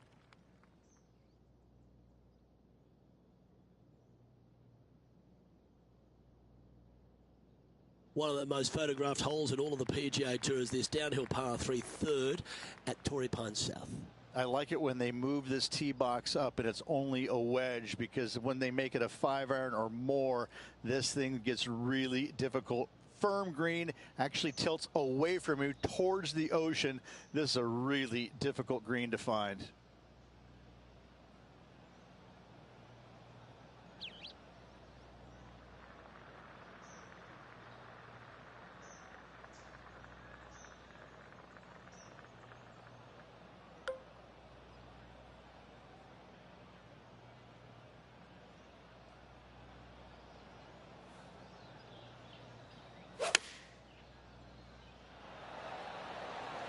One of the most photographed holes in all of the PGA Tour is this downhill par 3 third at Torrey Pine South. I like it when they move this tee box up and it's only a wedge, because when they make it a 5-iron or more, this thing gets really difficult. Firm green actually tilts away from you towards the ocean. This is a really difficult green to find.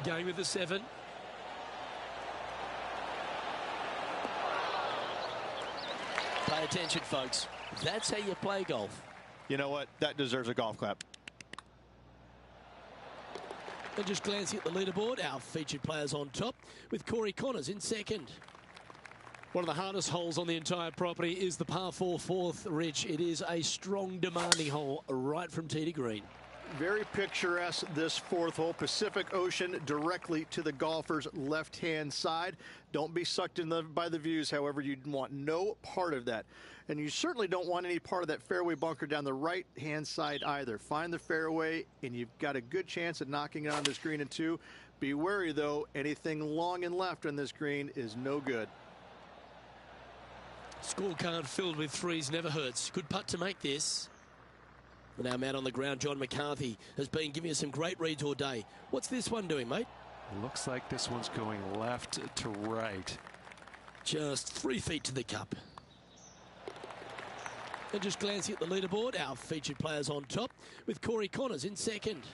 Going with the 7. Pay attention, folks. That's how you play golf. You know what? That deserves a golf clap. And just glancing at the leaderboard, our featured players on top, with Corey Connors in second. One of the hardest holes on the entire property is the par 4 fourth, Rich. It is a strong, demanding hole right from tee to green. Very picturesque, this 4th hole. Pacific Ocean directly to the golfer's left-hand side. Don't be sucked in by the views, however. You want no part of that. And you certainly don't want any part of that fairway bunker down the right-hand side either. Find the fairway, and you've got a good chance at knocking it on this green in 2. Be wary, though. Anything long and left on this green is no good. Scorecard filled with 3s never hurts. Good putt to make this. And our man on the ground, John McCarthy, has been giving us some great reads all day. What's this one doing, mate? Looks like this one's going left to right. Just 3 feet to the cup. And just glancing at the leaderboard, our featured players on top, with Corey Connors in second.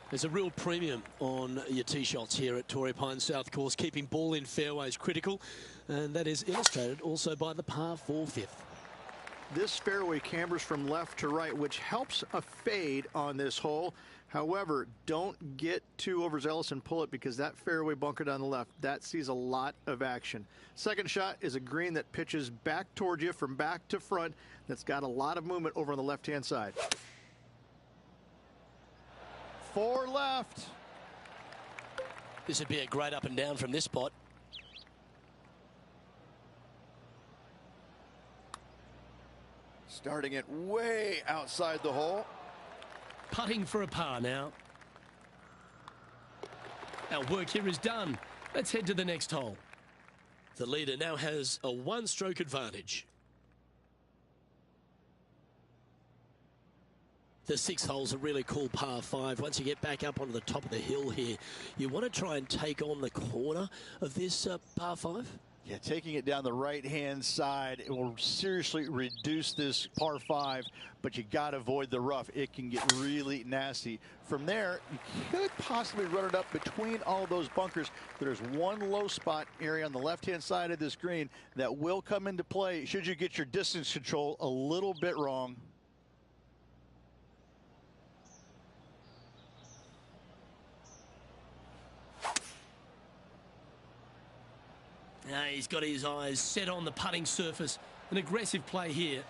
There's a real premium on your tee shots here at Torrey Pine South course. Keeping ball in fairways critical, and that is illustrated also by the par 4 fifth. This fairway cambers from left to right, which helps a fade on this hole. However, don't get too overzealous and pull it, because that fairway bunker down the left, that sees a lot of action. Second shot is a green that pitches back towards you from back to front. That's got a lot of movement over on the left-hand side. 4 left. This would be a great up and down from this spot. Starting it way outside the hole. Putting for a par now. Our work here is done. Let's head to the next hole. The leader now has a 1-stroke advantage. The 6th hole's a really cool par 5. Once you get back up onto the top of the hill here, you want to try and take on the corner of this par 5. Yeah, taking it down the right-hand side, it will seriously reduce this par 5, but you got to avoid the rough. It can get really nasty. From there, you could possibly run it up between all of those bunkers. There's one low spot area on the left-hand side of this green that will come into play should you get your distance control a little bit wrong. Now he's got his eyes set on the putting surface. An aggressive play here.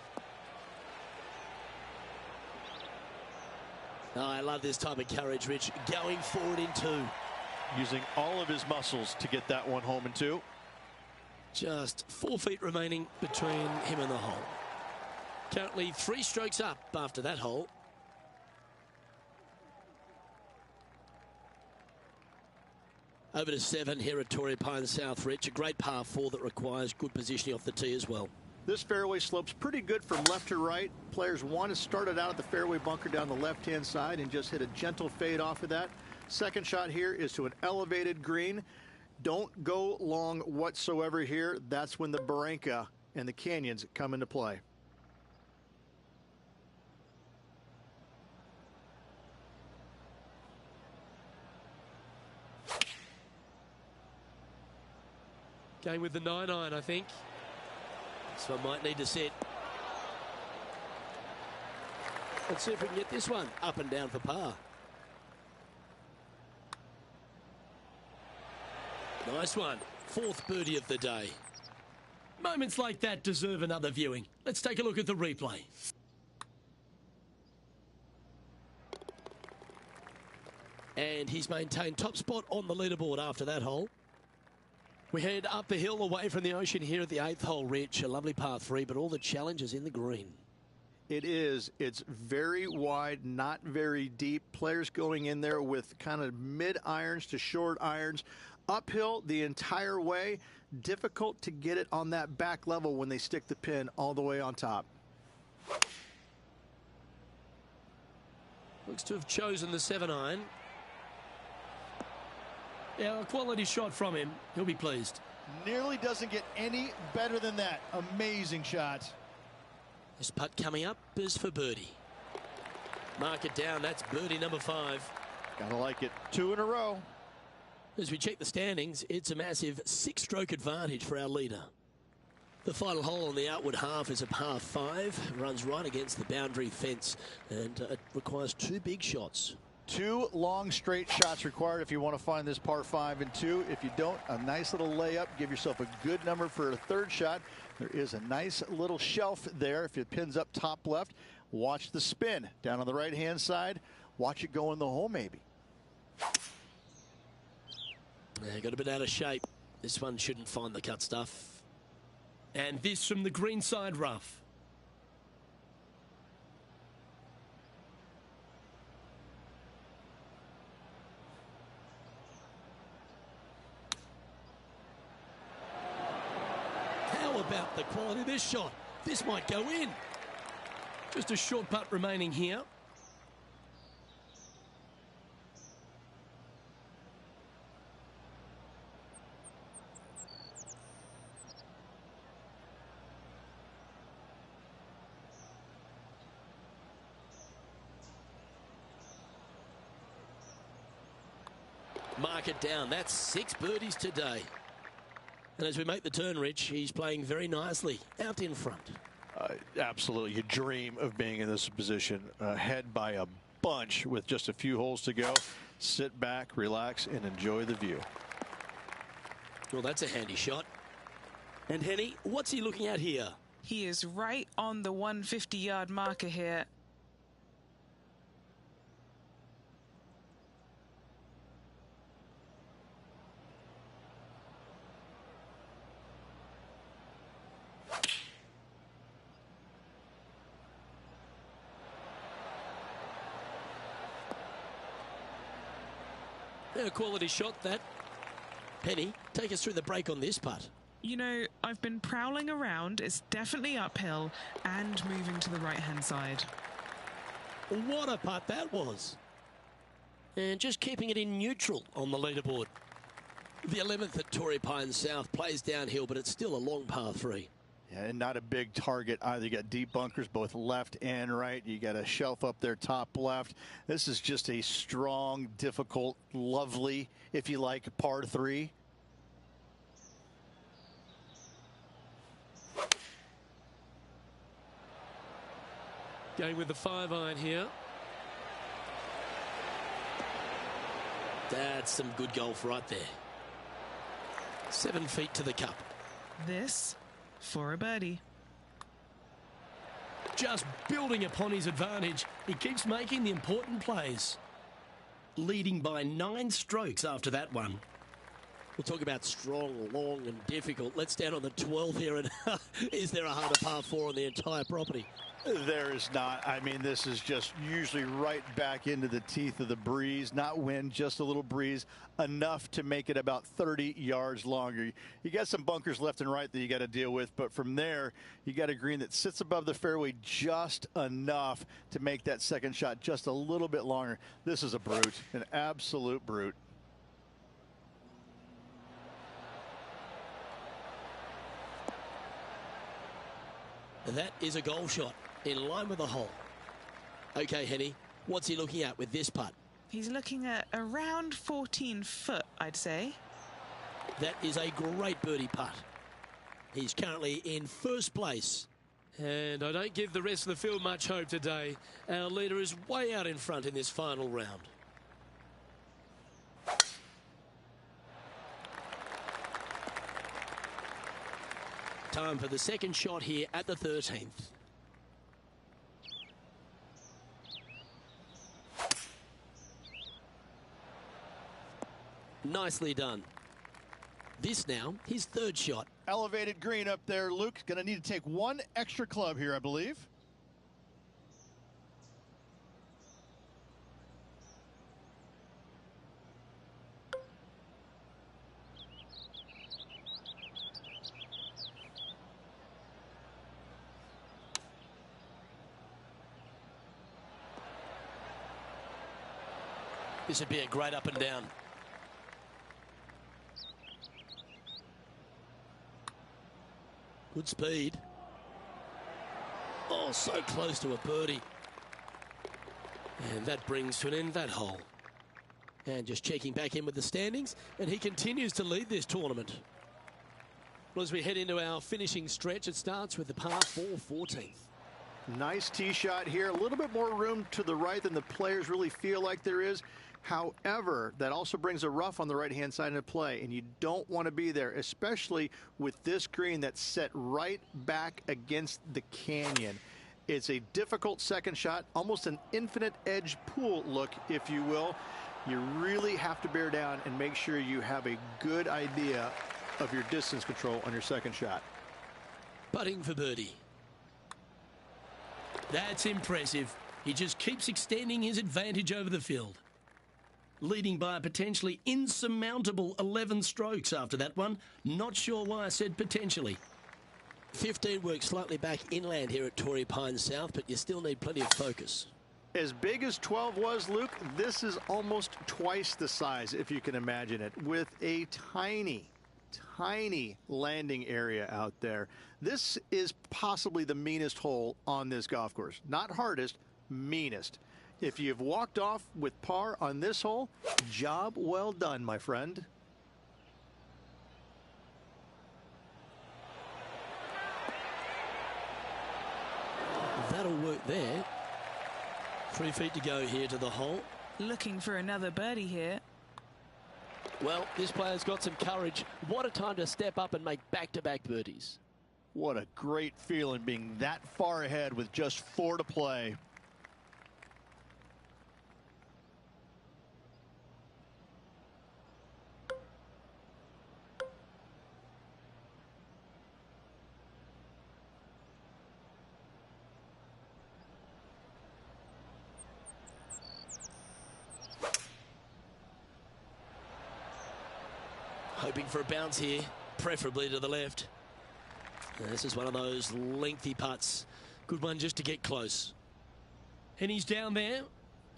Oh, I love this type of courage, Rich. Going forward in 2. Using all of his muscles to get that one home in 2. Just 4 feet remaining between him and the hole. Currently 3 strokes up after that hole. Over to 7 here at Torrey Pine South, Rich. A great par 4 that requires good positioning off the tee as well. This fairway slopes pretty good from left to right. Players want to start it out at the fairway bunker down the left-hand side and just hit a gentle fade off of that. Second shot here is to an elevated green. Don't go long whatsoever here. That's when the barranca and the canyons come into play. Going with the 9-iron, I think. This one might need to set. Let's see if we can get this one up and down for par. Nice one. 4th birdie of the day. Moments like that deserve another viewing. Let's take a look at the replay. And he's maintained top spot on the leaderboard after that hole. We head up the hill away from the ocean here at the 8th hole, Rich. A lovely par 3, but all the challenges in the green. It is. It's very wide, not very deep. Players going in there with kind of mid-irons to short irons. Uphill the entire way. Difficult to get it on that back level when they stick the pin all the way on top. Looks to have chosen the 7-iron. Yeah, a quality shot from him. He'll be pleased. Nearly doesn't get any better than that. Amazing shot. This putt coming up is for birdie. Mark it down. That's birdie number 5. Gotta like it. 2 in a row. As we check the standings, it's a massive 6-stroke advantage for our leader. The final hole on the outward half is a par 5. Runs right against the boundary fence, and it requires 2 big shots. 2 long straight shots required if you want to find this par 5 in 2. If you don't, a nice little layup. Give yourself a good number for a 3rd shot. There is a nice little shelf there if it pins up top left. Watch the spin down on the right-hand side. Watch it go in the hole maybe. Yeah, got a bit out of shape. This one shouldn't find the cut stuff. And this from the greenside rough. How about the quality of this shot? This might go in. Just a short putt remaining here. Mark it down. That's 6 birdies today. And as we make the turn, Rich, he's playing very nicely out in front. Absolutely. You dream of being in this position, ahead by a bunch with just a few holes to go. Sit back, relax, and enjoy the view. Well, that's a handy shot. And Henny, what's he looking at here? He is right on the 150-yard marker here. A quality shot, that. Penny, take us through the break on this putt. You know, I've been prowling around. It's definitely uphill and moving to the right-hand side. What a putt that was. And just keeping it in neutral on the leaderboard. The 11th at Torrey Pines South plays downhill, but it's still a long par 3. Yeah, and not a big target either. You got deep bunkers both left and right. You got a shelf up there top left. This is just a strong, difficult, lovely, if you like, par 3. Going with the 5-iron here. That's some good golf right there. 7 feet to the cup. This for a birdie. Just building upon his advantage. He keeps making the important plays. Leading by 9 strokes after that one. We'll talk about strong, long and difficult. Let's stand on the 12th here. And is there a harder par 4 on the entire property? There is not. I mean, this is just usually right back into the teeth of the breeze. Not wind, just a little breeze. Enough to make it about 30 yards longer. You got some bunkers left and right that you got to deal with. But from there, you got a green that sits above the fairway just enough to make that second shot just a little bit longer. This is a brute, an absolute brute. And that is a goal shot in line with the hole. Okay, Henny, what's he looking at with this putt? He's looking at around 14 foot, I'd say. That is a great birdie putt. He's currently in first place. And I don't give the rest of the field much hope today. Our leader is way out in front in this final round. Time for the second shot here at the 13th. Nicely done. This now, his third shot. Elevated green up there. Luke's going to need to take one extra club here, I believe. This would be a great up and down. Good speed. Oh, so close to a birdie. And that brings to an end that hole. And just checking back in with the standings, and he continues to lead this tournament. Well, as we head into our finishing stretch, it starts with the par 4 14th. Nice tee shot here. A little bit more room to the right than the players really feel like there is. However, that also brings a rough on the right-hand side into play, and you don't want to be there, especially with this green that's set right back against the canyon. It's a difficult second shot, almost an infinite edge pool look, if you will. You really have to bear down and make sure you have a good idea of your distance control on your second shot. Putting for birdie. That's impressive. He just keeps extending his advantage over the field. Leading by a potentially insurmountable 11 strokes after that one. Not sure why I said potentially. 15 works slightly back inland here at Torrey Pines South, but you still need plenty of focus. As big as 12 was, Luke, this is almost twice the size, if you can imagine it, with a tiny landing area out there. This is possibly the meanest hole on this golf course. Not hardest, meanest. If you've walked off with par on this hole, job well done, my friend. that'll work there. 3 feet to go here to the hole. Looking for another birdie here. Well, this player's got some courage. What a time to step up and make back-to-back birdies. What a great feeling being that far ahead with just 4 to play. Hoping for a bounce here, preferably to the left. And this is one of those lengthy putts. Good one just to get close. And he's down there.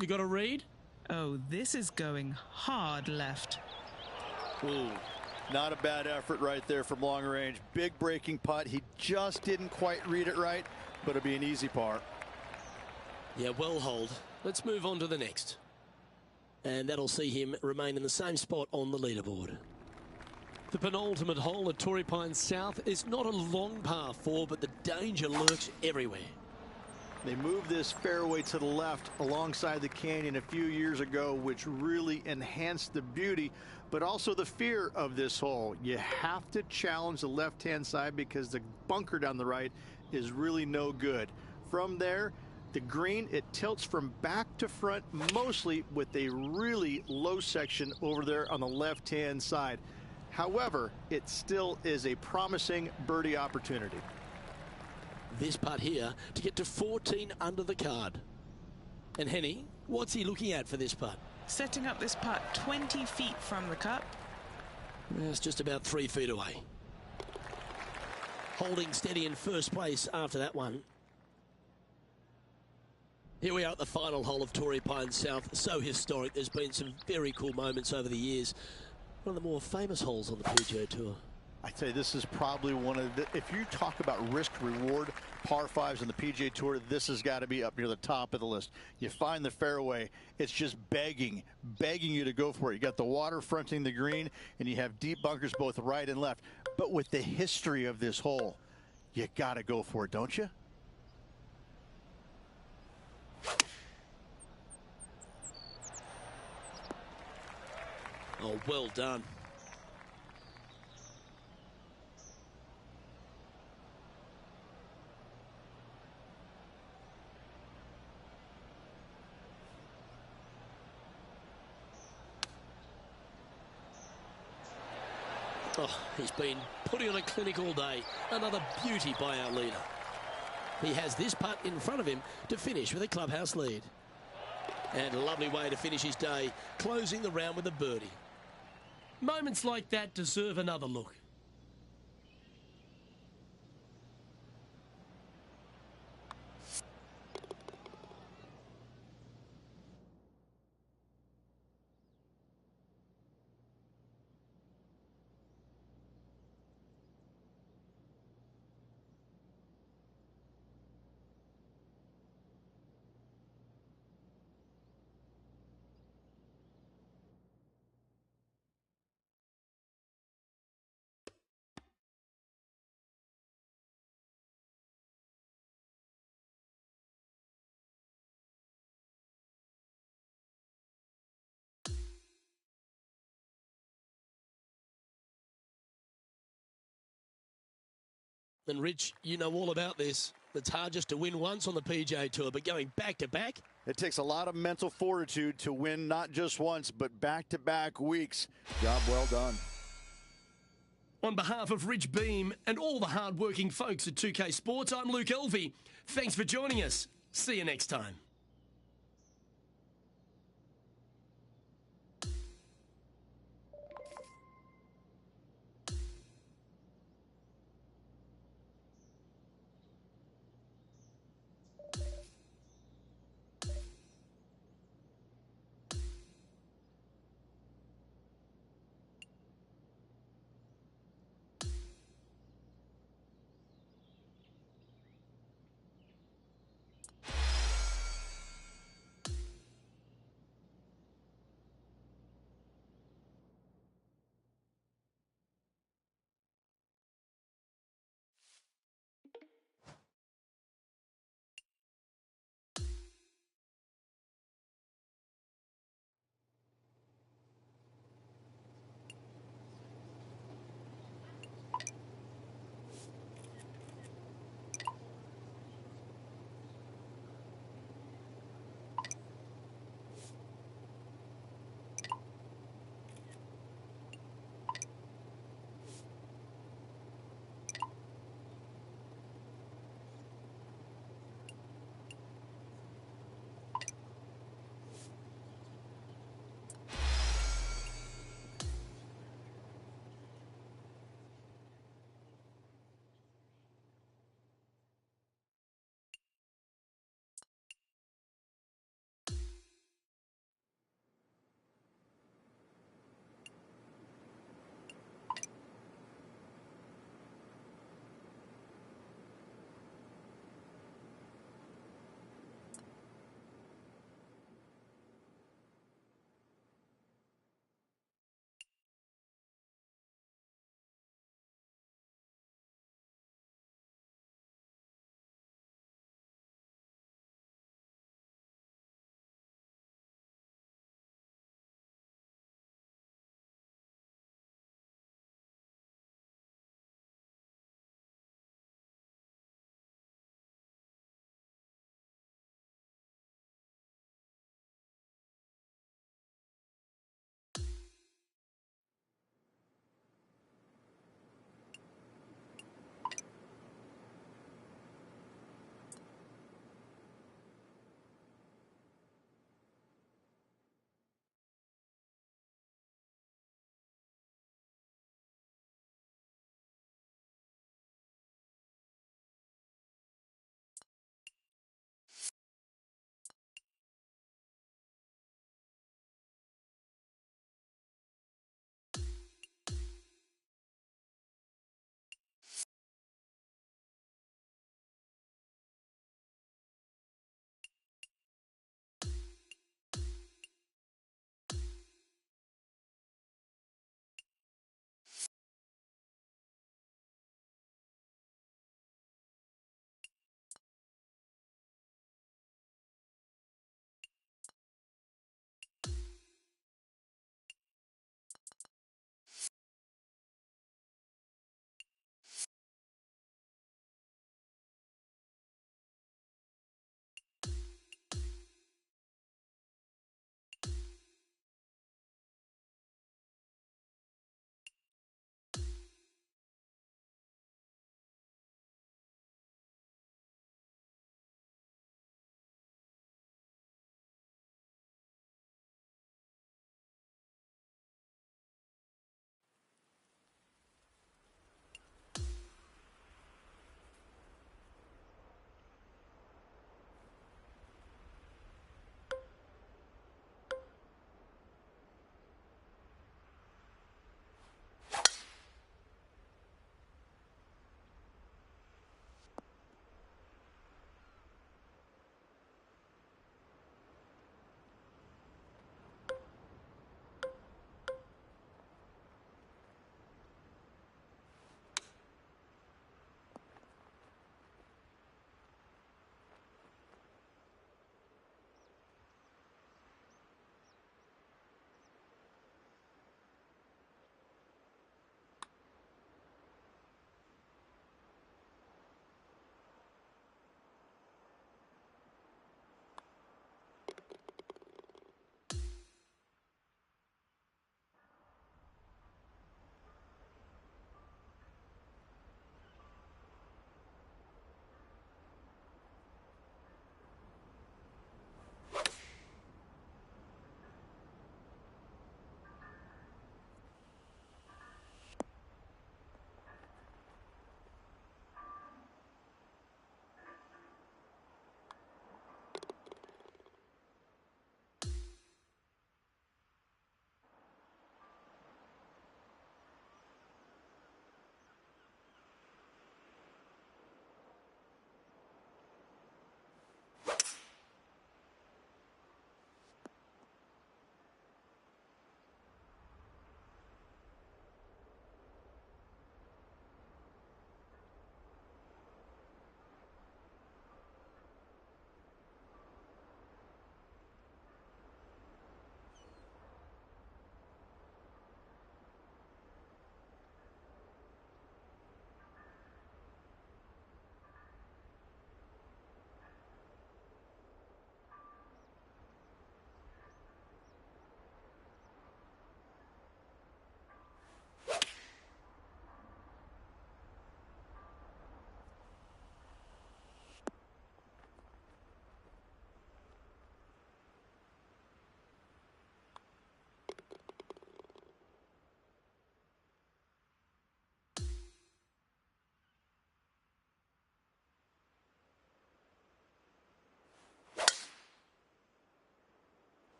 You got a read? Oh, this is going hard left. Ooh, not a bad effort right there from long range. Big breaking putt. He just didn't quite read it right, but it'll be an easy par. Yeah, well holed. Let's move on to the next. And that'll see him remain in the same spot on the leaderboard. The penultimate hole at Torrey Pines South is not a long par 4, but the danger lurks everywhere. They moved this fairway to the left alongside the canyon a few years ago, which really enhanced the beauty, but also the fear of this hole. You have to challenge the left-hand side because the bunker down the right is really no good. From there, the green, it tilts from back to front, mostly with a really low section over there on the left-hand side. However, it still is a promising birdie opportunity. This putt here to get to 14 under the card. And Henny, what's he looking at for this putt? Setting up this putt 20 feet from the cup. It's just about 3 feet away. Holding steady in first place after that one. Here we are at the final hole of Torrey Pines South. So historic. There's been some very cool moments over the years. One of the more famous holes on the PGA Tour. I'd say this is probably one of the, if you talk about risk reward par 5s on the PGA Tour, this has got to be up near the top of the list. You find the fairway, it's just begging you to go for it. You got the water fronting the green, and you have deep bunkers both right and left. But with the history of this hole, you got to go for it, don't you? Oh, well done. Oh, he's been putting on a clinic all day. Another beauty by our leader. He has this putt in front of him to finish with a clubhouse lead. And a lovely way to finish his day, closing the round with a birdie. Moments like that deserve another look. And Rich, you know all about this. It's hard just to win once on the PGA Tour, but going back to back. It takes a lot of mental fortitude to win not just once, but back-to-back weeks. Job well done. On behalf of Rich Beam and all the hard-working folks at 2K Sports, I'm Luke Elvey. Thanks for joining us. See you next time.